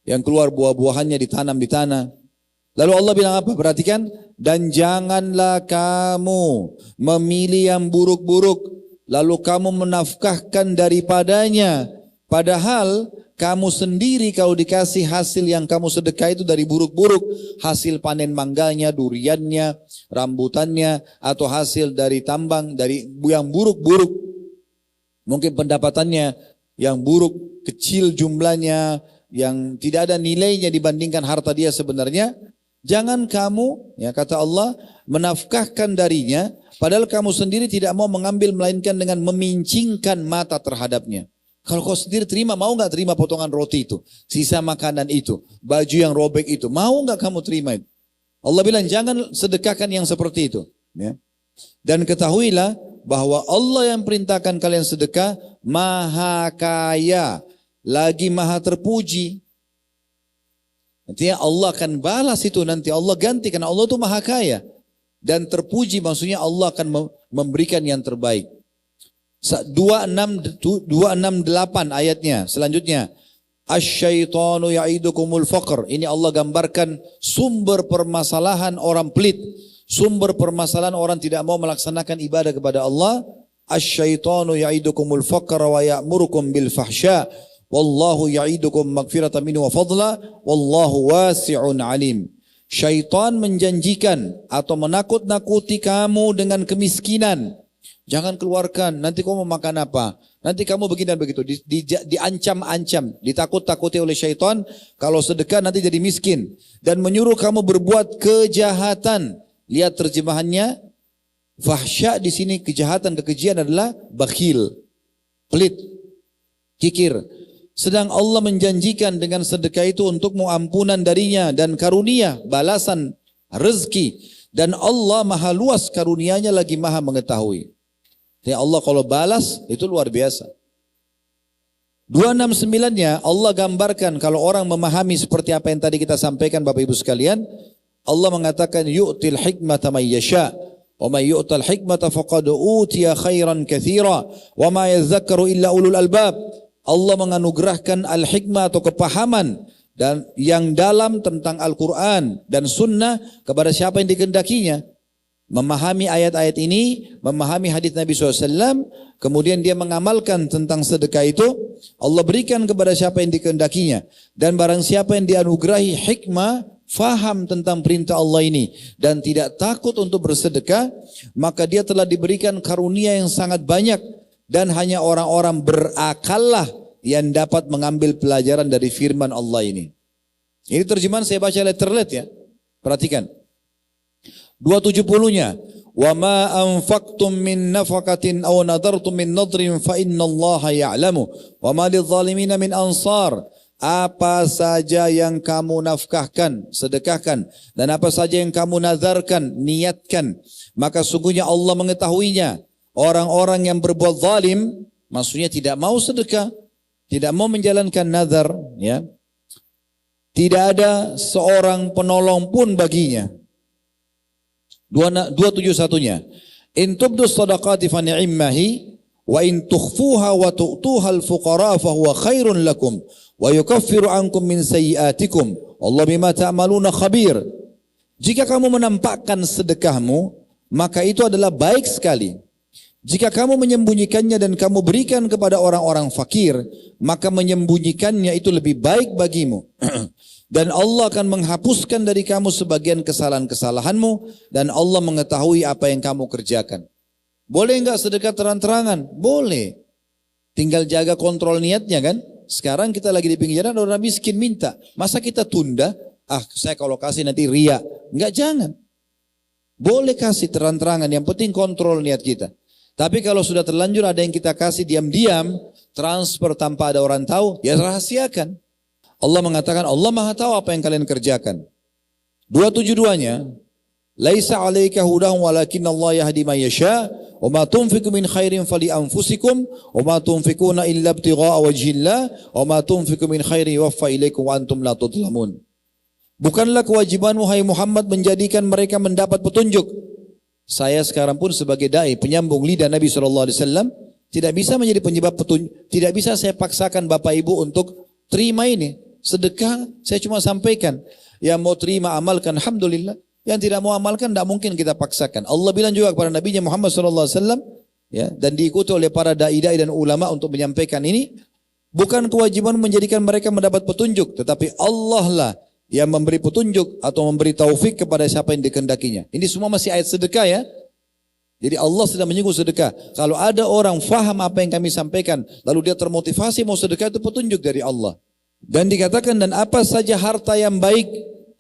yang keluar buah-buahannya ditanam di tanah. Lalu Allah bilang apa? Perhatikan, dan janganlah kamu memilih yang buruk-buruk, lalu kamu menafkahkan daripadanya, padahal kamu sendiri kalau dikasih hasil yang kamu sedekah itu dari buruk-buruk, hasil panen mangganya, duriannya, rambutannya, atau hasil dari tambang, dari yang buruk-buruk, mungkin pendapatannya yang buruk, kecil jumlahnya, yang tidak ada nilainya dibandingkan harta dia sebenarnya, jangan kamu, ya kata Allah, menafkahkan darinya, padahal kamu sendiri tidak mau mengambil, melainkan dengan memincingkan mata terhadapnya. Kalau kau sendiri terima, mau nggak terima potongan roti itu, sisa makanan itu, baju yang robek itu, mau nggak kamu terima itu? Allah bilang jangan sedekahkan yang seperti itu. Ya. Dan ketahuilah bahwa Allah yang perintahkan kalian sedekah maha kaya, lagi maha terpuji. Nantinya Allah akan balas itu, nanti Allah ganti, karena Allah itu maha kaya dan terpuji, maksudnya Allah akan memberikan yang terbaik. 268 ayatnya selanjutnya. Asyaitanu ya'idukumul faqr. Ini Allah gambarkan sumber permasalahan orang pelit. Sumber permasalahan orang tidak mau melaksanakan ibadah kepada Allah. Asyaitanu ya'idukumul faqr wa ya'murukum bil fahsya. Wallahu ya'idukum magfiratan minhu wa fadla. Wallahu wasi'un alim. Syaitan menjanjikan atau menakut-nakuti kamu dengan kemiskinan. Jangan keluarkan, nanti kamu mau makan apa? Nanti kamu begini dan begitu. Diancam-ancam, ditakut-takuti oleh syaitan. Kalau sedekah nanti jadi miskin. Dan menyuruh kamu berbuat kejahatan. Lihat terjemahannya. Fahsya di sini kejahatan, kekejian adalah bakhil. Pelit. Kikir. Sedang Allah menjanjikan dengan sedekah itu untukmu ampunan darinya. Dan karunia, balasan, rezeki. Dan Allah maha luas karunianya lagi maha mengetahui. Ya Allah kalau balas itu luar biasa. 269-nya Allah gambarkan kalau orang memahami seperti apa yang tadi kita sampaikan Bapak Ibu sekalian. Allah mengatakan yu'til hikmata may yasha wa may yu'tal hikmata faqad utiya khairan katsira wa ma yadhakkaru illa ulul albab. Allah menganugerahkan al-hikmah atau kepahaman dan yang dalam tentang Al-Quran dan Sunnah kepada siapa yang dikehendakinya. Memahami ayat-ayat ini, memahami hadis Nabi SAW, kemudian dia mengamalkan tentang sedekah itu, Allah berikan kepada siapa yang dikehendakinya. Dan barang siapa yang dianugerahi hikmah, faham tentang perintah Allah ini, dan tidak takut untuk bersedekah, maka dia telah diberikan karunia yang sangat banyak, dan hanya orang-orang berakallah yang dapat mengambil pelajaran dari firman Allah ini. Ini terjemahan saya baca letterlet ya, perhatikan. 270-nya wa ma anfaqtum min nafaqatin aw nadartum min nadrin fa innallaha ya'lamu wa ma lidh-dhalimin min ansar. Apa saja yang kamu nafkahkan, sedekahkan, dan apa saja yang kamu nazarkan, niatkan, maka sungguhnya Allah mengetahuinya. Orang-orang yang berbuat zalim, maksudnya tidak mau sedekah, tidak mau menjalankan nazar, ya, tidak ada seorang penolong pun baginya. 271-nya. In tubdu sadaqati fa ni'mahi wa in tukhfuha wa tu'tuha al-fuqara fa huwa khairun lakum wa yukaffiru ankum min sayyi'atikum. Allah bima ta'maluna khabir. Jika kamu menampakkan sedekahmu, maka itu adalah baik sekali. Jika kamu menyembunyikannya dan kamu berikan kepada orang-orang fakir, maka menyembunyikannya itu lebih baik bagimu. Dan Allah akan menghapuskan dari kamu sebagian kesalahan-kesalahanmu, dan Allah mengetahui apa yang kamu kerjakan. Boleh enggak sedekah terang-terangan? Boleh. Tinggal jaga kontrol niatnya kan. Sekarang kita lagi di pinggir jalan, orang miskin minta. Masa kita tunda? Saya kalau kasih nanti ria. Enggak, jangan. Boleh kasih terang-terangan, yang penting kontrol niat kita. Tapi kalau sudah terlanjur ada yang kita kasih diam-diam, transfer tanpa ada orang tahu, ya rahasiakan. Allah mengatakan Allah Maha tahu apa yang kalian kerjakan. 272-nya, laisa 'alaika hudahum walakinnallaha yahdi man yasha wa ma tunfiqu min khairin fali anfusikum wa ma tunfiquna illa ibtigha'a wajhillah wa ma tunfiqu min khairin yuwaffa ilaikum wa antum la tudlamun. Bukanlah kewajibanmu hai Muhammad menjadikan mereka mendapat petunjuk. Saya sekarang pun sebagai dai, penyambung lidah Nabi SAW, tidak bisa menjadi penyebab petunjuk, tidak bisa saya paksakan Bapak Ibu untuk terima ini. Sedekah saya cuma sampaikan. Yang mau terima amalkan alhamdulillah. Yang tidak mau amalkan tidak mungkin kita paksakan. Allah bilang juga kepada Nabi Muhammad SAW, ya, dan diikuti oleh para dai-dai dan ulama untuk menyampaikan ini. Bukan kewajiban menjadikan mereka mendapat petunjuk, tetapi Allah lah yang memberi petunjuk atau memberi taufik kepada siapa yang dikehendakinya. Ini semua masih ayat sedekah ya. Jadi Allah sedang menyinggung sedekah. Kalau ada orang faham apa yang kami sampaikan, lalu dia termotivasi mau sedekah, itu petunjuk dari Allah. Dan dikatakan, dan apa saja harta yang baik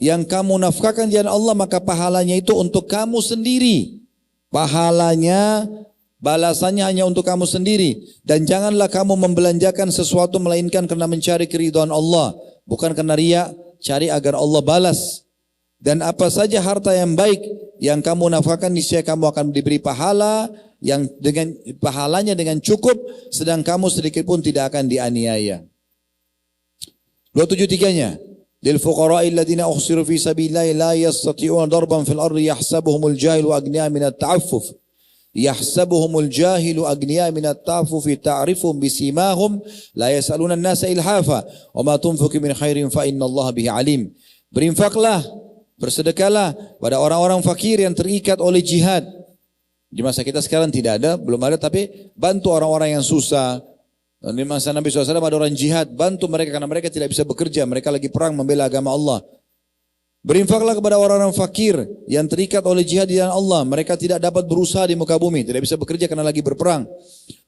yang kamu nafkahkan di jalan Allah, maka pahalanya itu untuk kamu sendiri. Pahalanya, balasannya hanya untuk kamu sendiri. Dan janganlah kamu membelanjakan sesuatu melainkan karena mencari keridhaan Allah, bukan karena riya, cari agar Allah balas. Dan apa saja harta yang baik yang kamu nafkahkan, niscaya kamu akan diberi pahala yang dengan pahalanya dengan cukup, sedang kamu sedikit pun tidak akan dianiaya. 273-nya, lil fuqara'i alladziina uhsiru fi sabilillahi la yastati'una darban fil ardi yahsabuhumul jahilu aghniya min at-ta'affuf Yahsabuhumul jahilu agniya minat ta'fufi ta'rifum bisimahum la yas'aluna an-nasa ilhafa wa ma tunfiqu min khairin fa innallaha bihi alim. Berinfaklah, bersedekahlah pada orang-orang fakir yang terikat oleh jihad. Di masa kita sekarang tidak ada, belum ada, tapi bantu orang-orang yang susah. Dan di masa Nabi SAW ada orang jihad, bantu mereka karena mereka tidak bisa bekerja, mereka lagi perang membela agama Allah. Berinfaklah kepada orang-orang fakir yang terikat oleh jihad di jalan Allah. Mereka tidak dapat berusaha di muka bumi, tidak bisa bekerja karena lagi berperang.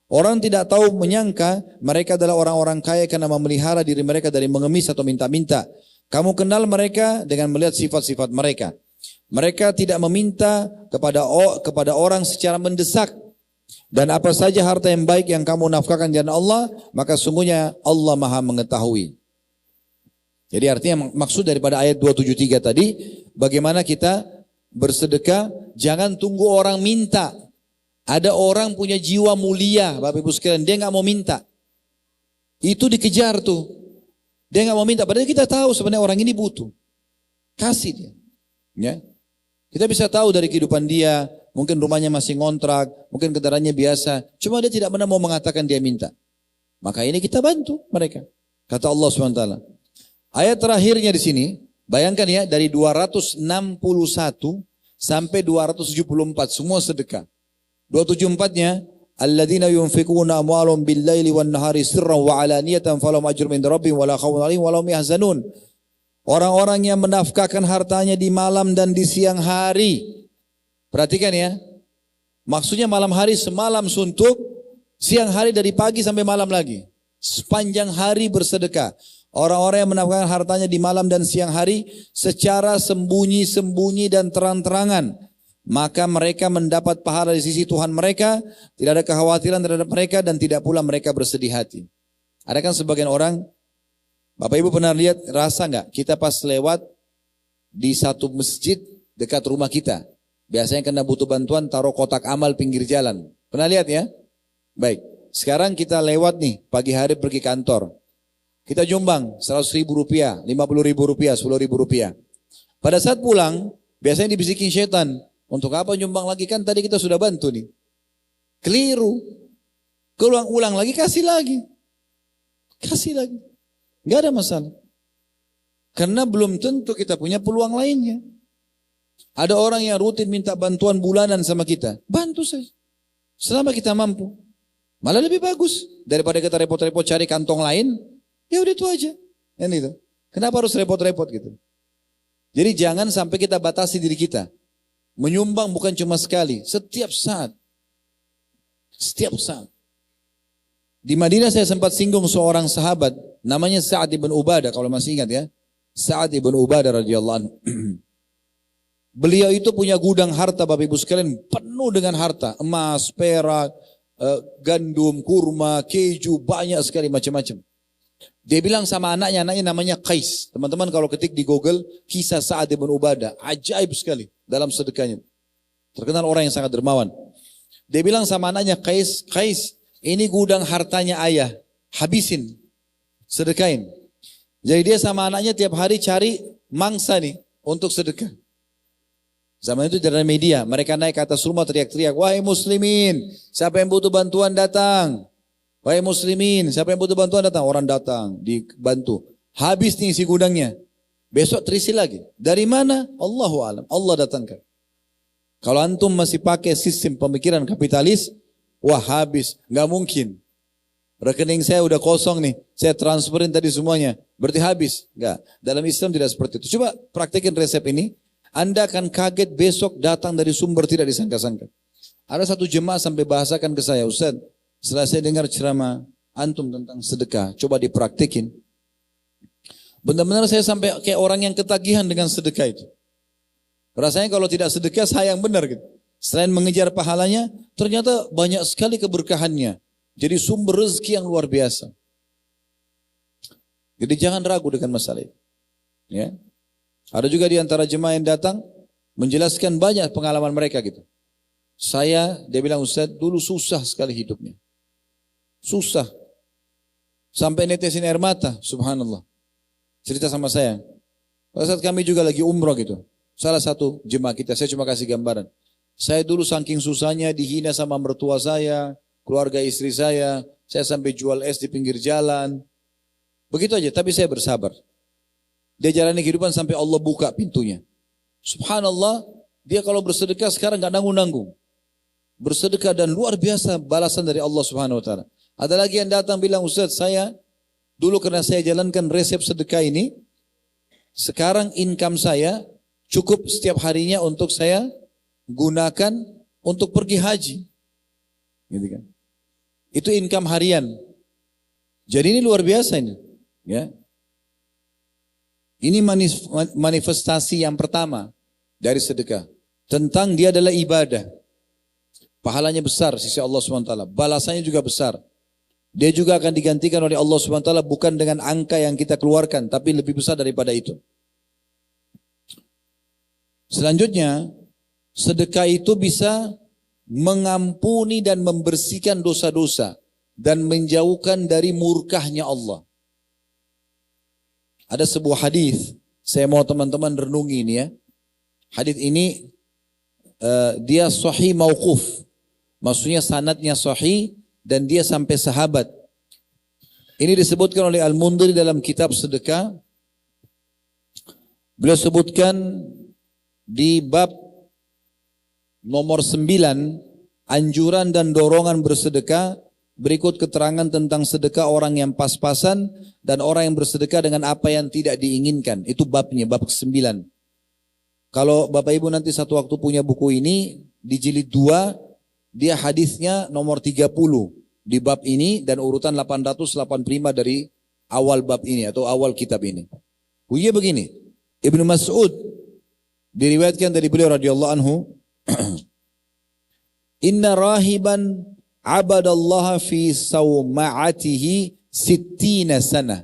Orang tidak tahu menyangka mereka adalah orang-orang kaya karena memelihara diri mereka dari mengemis atau minta-minta. Kamu kenal mereka dengan melihat sifat-sifat mereka. Mereka tidak meminta kepada orang secara mendesak. Dan apa saja harta yang baik yang kamu nafkahkan di jalan Allah, maka sungguhnya Allah Maha mengetahui. Jadi artinya maksud daripada ayat 273 tadi, bagaimana kita bersedekah, jangan tunggu orang minta. Ada orang punya jiwa mulia, Bapak Ibu sekalian, dia nggak mau minta. Itu dikejar tuh. Dia nggak mau minta, padahal kita tahu sebenarnya orang ini butuh. Kasih dia. Ya. Kita bisa tahu dari kehidupan dia, mungkin rumahnya masih ngontrak, mungkin kendaraannya biasa. Cuma dia tidak pernah mau mengatakan dia minta. Maka ini kita bantu mereka. Kata Allah SWT. Ayat terakhirnya di sini, bayangkan ya, dari 261 sampai 274, semua sedekah. 274-nya, alladzina yunfikuna amwalahum bil-laili wan-nahari sirran wa alaniyatan falahum ajrun 'inda rabbihim wa la khaufun 'alaihim wa la hum yahzanun. Orang-orang yang menafkahkan hartanya di malam dan di siang hari. Perhatikan ya. Maksudnya malam hari semalam suntuk, siang hari dari pagi sampai malam lagi. Sepanjang hari bersedekah. Orang-orang yang menafkahkan hartanya di malam dan siang hari secara sembunyi-sembunyi dan terang-terangan, maka mereka mendapat pahala di sisi Tuhan mereka, tidak ada kekhawatiran terhadap mereka dan tidak pula mereka bersedih hati. Ada kan sebagian orang, Bapak Ibu pernah lihat, rasa nggak kita pas lewat di satu masjid dekat rumah kita, biasanya kena butuh bantuan taruh kotak amal pinggir jalan. Pernah lihat ya? Baik, sekarang kita lewat nih pagi hari pergi kantor. Kita jumbang 100.000 rupiah, 50.000 rupiah, 10.000 rupiah. Pada saat pulang, biasanya dibisikin setan. Untuk apa jumbang lagi, kan tadi kita sudah bantu nih. Keliru. Ulang lagi, kasih lagi. Kasih lagi. Gak ada masalah. Karena belum tentu kita punya peluang lainnya. Ada orang yang rutin minta bantuan bulanan sama kita. Bantu saja. Selama kita mampu. Malah lebih bagus. Daripada kita repot-repot cari kantong lain. Ya udah itu aja. Kan itu. Kenapa harus repot-repot gitu? Jadi jangan sampai kita batasi diri kita. Menyumbang bukan cuma sekali, setiap saat. Setiap saat. Di Madinah saya sempat singgung seorang sahabat, namanya Sa'ad ibn Ubadah, kalau masih ingat ya. Sa'ad ibn Ubadah radhiyallahu anhu. Beliau itu punya gudang harta, Bapak Ibu sekalian, penuh dengan harta. Emas, perak, gandum, kurma, keju, banyak sekali macam-macam. Dia bilang sama anaknya namanya Qais. Teman-teman kalau ketik di Google, kisah Sa'ad ibn Ubadah. Ajaib sekali dalam sedekahnya. Terkenal orang yang sangat dermawan. Dia bilang sama anaknya Qais, ini gudang hartanya ayah. Habisin. Sedekahin. Jadi dia sama anaknya tiap hari cari mangsa nih untuk sedekah. Zaman itu dari media. Mereka naik ke atas rumah teriak-teriak. Wahai muslimin, siapa yang butuh bantuan datang. Wahai muslimin, siapa yang butuh bantuan datang? Orang datang, dibantu. Habis nih si gudangnya. Besok terisi lagi. Dari mana? Allahu a'lam. Allah datangkan. Kalau antum masih pakai sistem pemikiran kapitalis, wah habis. Nggak mungkin. Rekening saya udah kosong nih. Saya transferin tadi semuanya. Berarti habis. Nggak. Dalam Islam tidak seperti itu. Coba praktekin resep ini. Anda akan kaget besok datang dari sumber tidak disangka-sangka. Ada satu jemaah sampai bahasakan ke saya, Ustaz. Setelah saya dengar ceramah antum tentang sedekah, coba dipraktikin. Benar-benar saya sampai kayak orang yang ketagihan dengan sedekah itu. Rasanya kalau tidak sedekah sayang benar gitu. Selain mengejar pahalanya, ternyata banyak sekali keberkahannya. Jadi sumber rezeki yang luar biasa. Jadi jangan ragu dengan masalah itu. Ya. Ada juga di antara jemaah yang datang menjelaskan banyak pengalaman mereka gitu. Dia bilang Ustaz, dulu susah sekali hidupnya. Susah. Sampai netesin air mata, subhanallah. Cerita sama saya. Pada saat kami juga lagi umroh gitu. Salah satu jemaah kita, saya cuma kasih gambaran. Saya dulu saking susahnya dihina sama mertua saya, keluarga istri saya sampai jual es di pinggir jalan. Begitu aja, tapi saya bersabar. Dia jalani kehidupan sampai Allah buka pintunya. Subhanallah, dia kalau bersedekah sekarang nggak nanggung-nanggung. Bersedekah dan luar biasa balasan dari Allah Subhanahu Wa Taala. Ada lagi yang datang bilang, Ustaz, saya dulu karena saya jalankan resep sedekah ini, sekarang income saya cukup setiap harinya untuk saya gunakan untuk pergi haji. Gitu kan. Itu income harian. Jadi ini luar biasa ini. Ya. Ini manifestasi yang pertama dari sedekah. Tentang dia adalah ibadah. Pahalanya besar sisi Allah SWT. Balasannya juga besar. Dia juga akan digantikan oleh Allah SWT bukan dengan angka yang kita keluarkan, tapi lebih besar daripada itu. Selanjutnya, sedekah itu bisa mengampuni dan membersihkan dosa-dosa dan menjauhkan dari murkahnya Allah. Ada sebuah hadis, saya mau teman-teman renungi ini ya. Hadis ini dia sahih mauquf. Maksudnya sanadnya sahih dan dia sampai sahabat. Ini disebutkan oleh Al-Mundhiri dalam kitab sedekah. Beliau sebutkan di bab nomor 9, anjuran dan dorongan bersedekah, berikut keterangan tentang sedekah orang yang pas-pasan dan orang yang bersedekah dengan apa yang tidak diinginkan. Itu babnya, bab ke-9. Kalau Bapak Ibu nanti satu waktu punya buku ini, di jilid 2, dia hadisnya nomor 30 di bab ini dan urutan 885 dari awal bab ini atau awal kitab ini. Bunyinya begini, Ibnu Mas'ud diriwayatkan dari beliau radhiyallahu anhu, Inna rahiban abadallaha fi sawma'atihi sittina sana.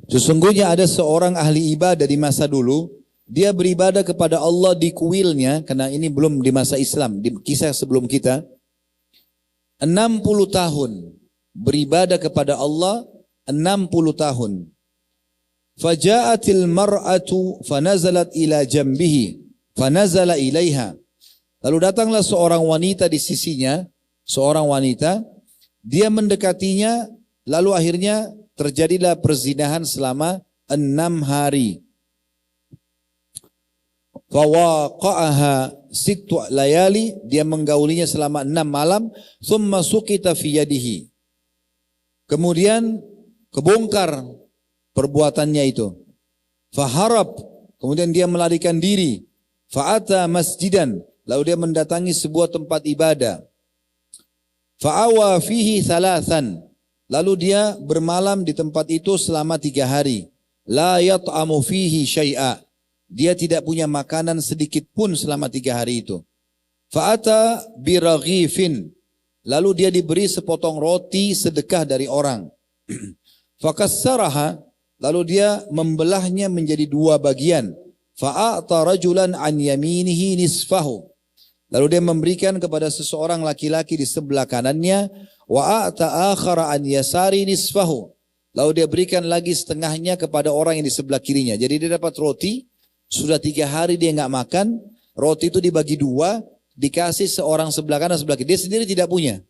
Sesungguhnya ada seorang ahli ibadah di masa dulu, dia beribadah kepada Allah di kuilnya, karena ini belum di masa Islam, di kisah sebelum kita, 60 tahun beribadah kepada Allah, 60 tahun. Faja'atil mar'atu fanazalat ila jambihi fanazala ilaiha. Lalu datanglah seorang wanita di sisinya, seorang wanita, dia mendekatinya, lalu akhirnya terjadilah perzinahan selama 6 hari. Fawaqa'aha 6 layali, dia menggaulinya selama 6 malam, thumma suqita fi yadihi. Kemudian kebongkar perbuatannya itu. Faharab, kemudian dia melarikan diri. Fa'ata masjidan, lalu dia mendatangi sebuah tempat ibadah. Fa'awa fihi thalathan, lalu dia bermalam di tempat itu selama 3 hari. La yat'amu fihi syai'a, dia tidak punya makanan sedikit pun selama 3 hari itu. Fa'ata biraghifin, lalu dia diberi sepotong roti sedekah dari orang. Fakassaraha, lalu dia membelahnya menjadi 2 bagian. Fa'ata rajulan an yaminihi nisfahu, lalu dia memberikan kepada seseorang laki-laki di sebelah kanannya. Wa'ata akhara an yasari nisfahu, lalu dia berikan lagi setengahnya kepada orang yang di sebelah kirinya. Jadi dia dapat roti, sudah 3 hari dia nggak makan, roti itu dibagi 2, dikasih seorang sebelah kanan sebelah kiri, dia sendiri tidak punya.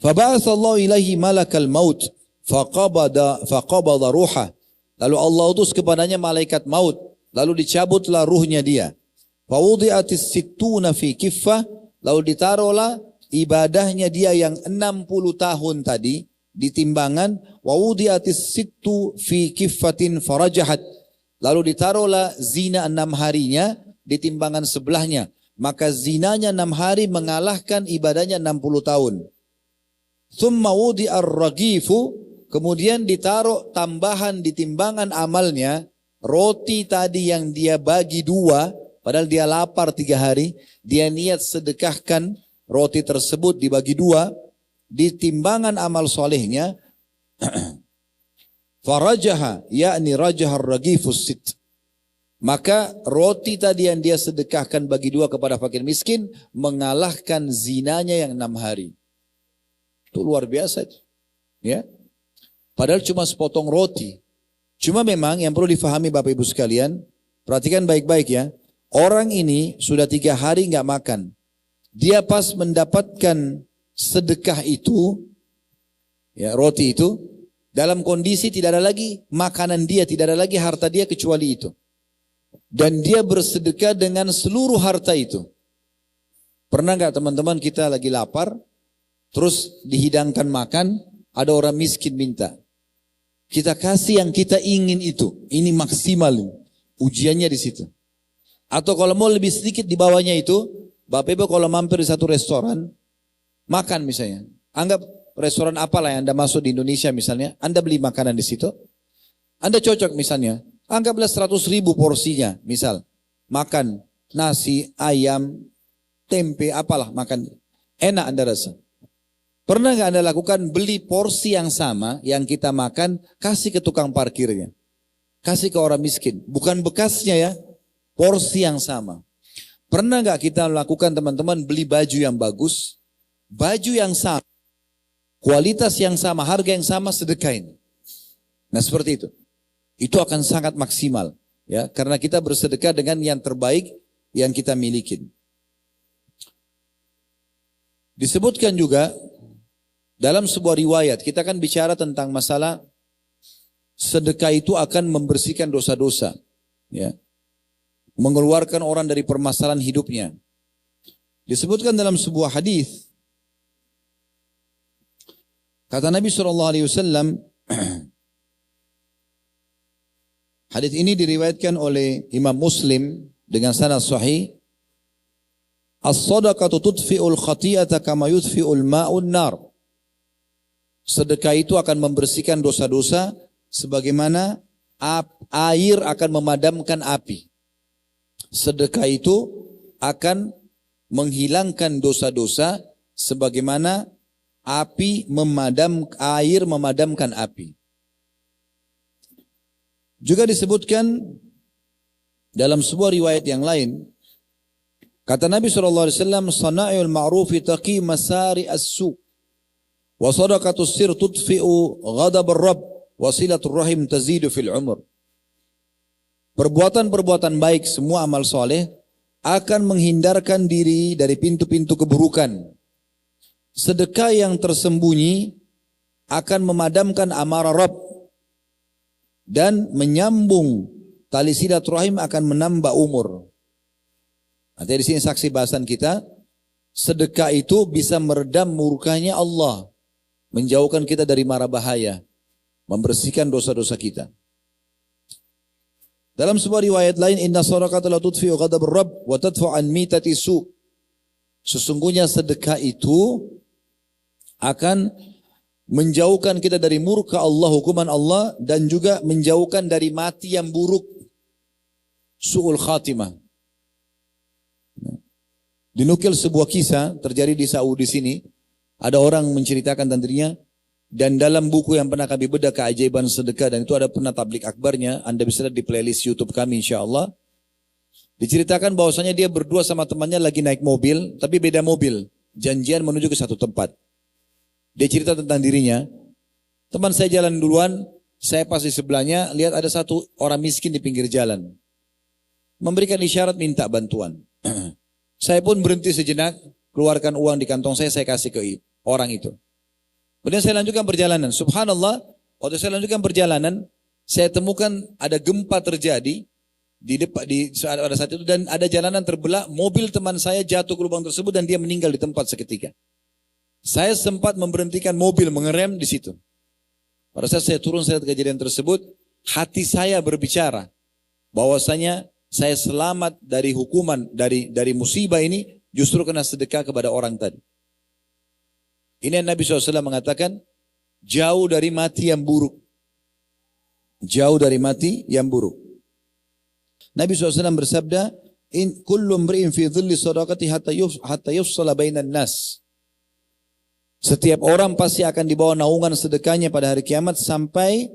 Faba'athallahu ilaihi malakal maut faqabada ruhah, lalu Allah utus kepadanya malaikat maut, lalu dicabutlah ruhnya dia. Fawudi'atis sittuna fi kiffah, lalu ditaruhlah ibadahnya dia yang 60 tahun tadi di timbangan. Wawudi'atis sittu fi kiffatin farajahat, lalu ditaruhlah zina 6 harinya di timbangan sebelahnya, maka zinanya 6 hari mengalahkan ibadahnya 60 tahun. Thumma wudi'ar ragifu, kemudian ditaruh tambahan di timbangan amalnya, roti tadi yang dia bagi 2, padahal dia lapar 3 hari, dia niat sedekahkan roti tersebut dibagi 2, di timbangan amal solehnya, farajaha, yakni rajahar ragifus sit, maka roti tadi yang dia sedekahkan bagi 2 kepada fakir miskin mengalahkan zinanya yang 6 hari. Itu luar biasa, ya. Padahal cuma sepotong roti. Cuma memang yang perlu difahami Bapak Ibu sekalian, perhatikan baik-baik ya. Orang ini sudah 3 hari nggak makan. Dia pas mendapatkan sedekah itu, ya roti itu, dalam kondisi tidak ada lagi makanan dia, tidak ada lagi harta dia kecuali itu. Dan dia bersedekah dengan seluruh harta itu. Pernah nggak teman-teman kita lagi lapar, terus dihidangkan makan, ada orang miskin minta. Kita kasih yang kita ingin itu. Ini maksimal. Ujiannya di situ. Atau kalau mau lebih sedikit di bawahnya itu, Bapak Ibu kalau mampir di satu restoran, makan misalnya. Anggap restoran apalah yang Anda masuk di Indonesia misalnya, Anda beli makanan di situ. Anda cocok misalnya, anggaplah 100.000 porsinya misal. Makan nasi, ayam, tempe, apalah makan. Enak Anda rasa. Pernah nggak Anda lakukan beli porsi yang sama yang kita makan, kasih ke tukang parkirnya. Kasih ke orang miskin. Bukan bekasnya ya, porsi yang sama. Pernah nggak kita lakukan teman-teman beli baju yang bagus, baju yang sama, kualitas yang sama, harga yang sama, sedekahin. Nah seperti itu. Itu akan sangat maksimal. Ya, karena kita bersedekah dengan yang terbaik yang kita miliki. Disebutkan juga dalam sebuah riwayat, kita akan bicara tentang masalah sedekah itu akan membersihkan dosa-dosa. Ya. Mengeluarkan orang dari permasalahan hidupnya. Disebutkan dalam sebuah hadis, kata Nabi SAW, hadis ini diriwayatkan oleh Imam Muslim dengan sanad sahih. As-sadaqatu tudfi'ul khati'ata kama yudfi'ul ma'un nar. Sedekah itu akan membersihkan dosa-dosa sebagaimana air akan memadamkan api. Sedekah itu akan menghilangkan dosa-dosa sebagaimana air memadamkan api. Juga disebutkan dalam sebuah riwayat yang lain, kata Nabi SAW, sana'il ma'rufi taqi masari as-su' wa sadaqatus sir tudfi'u ghadab ar-rabb wa silatul rahim tazidu fil umur. Perbuatan-perbuatan baik, semua amal soleh akan menghindarkan diri dari pintu-pintu keburukan. Sedekah yang tersembunyi akan memadamkan amarah Rabb dan menyambung tali silaturahim akan menambah umur. Nanti di sini saksi bahasan kita, sedekah itu bisa meredam murkanya Allah, menjauhkan kita dari mara bahaya, membersihkan dosa-dosa kita. Dalam sebuah riwayat lain, inna sadaqata la tudfi'u ghadab ar-rabb wa tadfa'u an mitati su. Sesungguhnya sedekah itu akan menjauhkan kita dari murka Allah, hukuman Allah, dan juga menjauhkan dari mati yang buruk, su'ul khatimah. Dinukil sebuah kisah terjadi di Saudi sini. Ada orang menceritakan tentang dirinya, dan dalam buku yang pernah kami bedah keajaiban sedekah, dan itu ada pernah tablik akbarnya, Anda bisa lihat di playlist YouTube kami insyaAllah. Diceritakan bahwasanya dia berdua sama temannya lagi naik mobil, tapi beda mobil, janjian menuju ke satu tempat. Dia cerita tentang dirinya, teman saya jalan duluan, saya pas di sebelahnya, lihat ada satu orang miskin di pinggir jalan, memberikan isyarat minta bantuan. Saya pun berhenti sejenak, keluarkan uang di kantong saya kasih ke orang itu. Kemudian saya lanjutkan perjalanan. Subhanallah, waktu saya lanjutkan perjalanan, saya temukan ada gempa terjadi di depan pada saat itu, dan ada jalanan terbelah, mobil teman saya jatuh ke lubang tersebut dan dia meninggal di tempat seketika. Saya sempat memberhentikan mobil, mengerem di situ. Pada saat saya turun, saya lihat kejadian tersebut, hati saya berbicara bahwasanya saya selamat dari hukuman, dari musibah ini justru kena sedekah kepada orang tadi. Ini Nabi SAW mengatakan, jauh dari mati yang buruk. Jauh dari mati yang buruk. Nabi SAW bersabda, in kullu mri'in fi dhilli sadaqati hatta yufsala bainan nas. Setiap orang pasti akan dibawa naungan sedekahnya pada hari kiamat sampai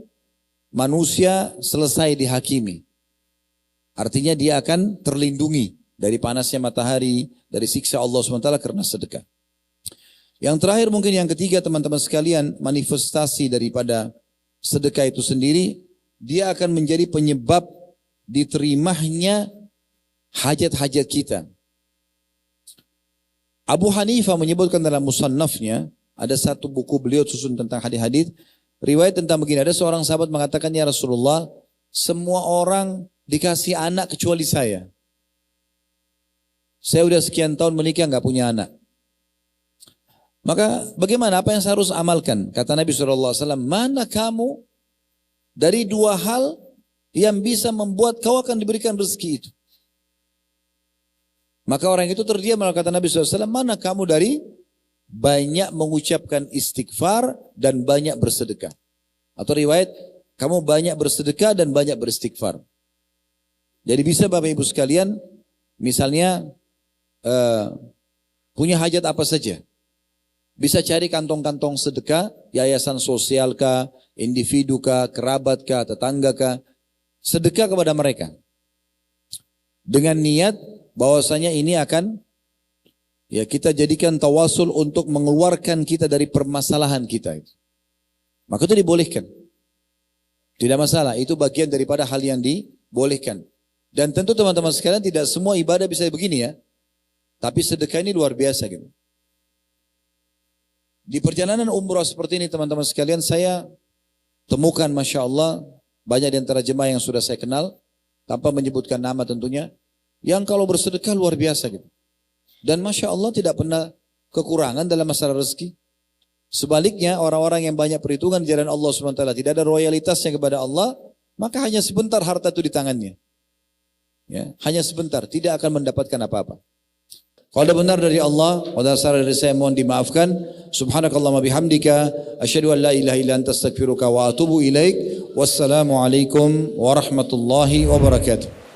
manusia selesai dihakimi. Artinya dia akan terlindungi dari panasnya matahari, dari siksa Allah SWT karena sedekah. Yang terakhir mungkin yang ketiga teman-teman sekalian, manifestasi daripada sedekah itu sendiri, dia akan menjadi penyebab diterimanya hajat-hajat kita. Abu Hanifah menyebutkan dalam musannafnya, ada satu buku beliau susun tentang hadis-hadis, riwayat tentang begini, ada seorang sahabat mengatakan, ya Rasulullah, semua orang dikasih anak kecuali saya. Saya udah sekian tahun menikah nggak punya anak. Maka bagaimana, apa yang saya harus amalkan? Kata Nabi SAW, mana kamu dari dua hal yang bisa membuat kau akan diberikan rezeki itu? Maka orang itu terdiam, kata Nabi SAW, mana kamu dari banyak mengucapkan istighfar dan banyak bersedekah. Atau riwayat, kamu banyak bersedekah dan banyak beristighfar. Jadi bisa Bapak Ibu sekalian, misalnya punya hajat apa saja. Bisa cari kantong-kantong sedekah, yayasan sosial kah, individu kah, kerabat kah, tetangga kah. Sedekah kepada mereka. Dengan niat bahwasanya ini akan ya kita jadikan tawasul untuk mengeluarkan kita dari permasalahan kita. Maka itu dibolehkan. Tidak masalah, itu bagian daripada hal yang dibolehkan. Dan tentu teman-teman sekalian tidak semua ibadah bisa begini ya. Tapi sedekah ini luar biasa gitu. Di perjalanan umrah seperti ini teman-teman sekalian, saya temukan Masya Allah banyak di antara jemaah yang sudah saya kenal, tanpa menyebutkan nama tentunya, yang kalau bersedekah luar biasa gitu. Dan Masya Allah tidak pernah kekurangan dalam masalah rezeki. Sebaliknya orang-orang yang banyak perhitungan di jalan Allah SWT, tidak ada royalitasnya kepada Allah, maka hanya sebentar harta itu di tangannya. Ya, hanya sebentar, tidak akan mendapatkan apa-apa. Kalau ada benar dari Allah, kalau salah dari saya mohon dimaafkan. Subhanakallahumma bihamdika, asyhadu an la ilaha illa anta astaghfiruka wa atubu ilaik. Wassalamualaikum warahmatullahi wabarakatuh.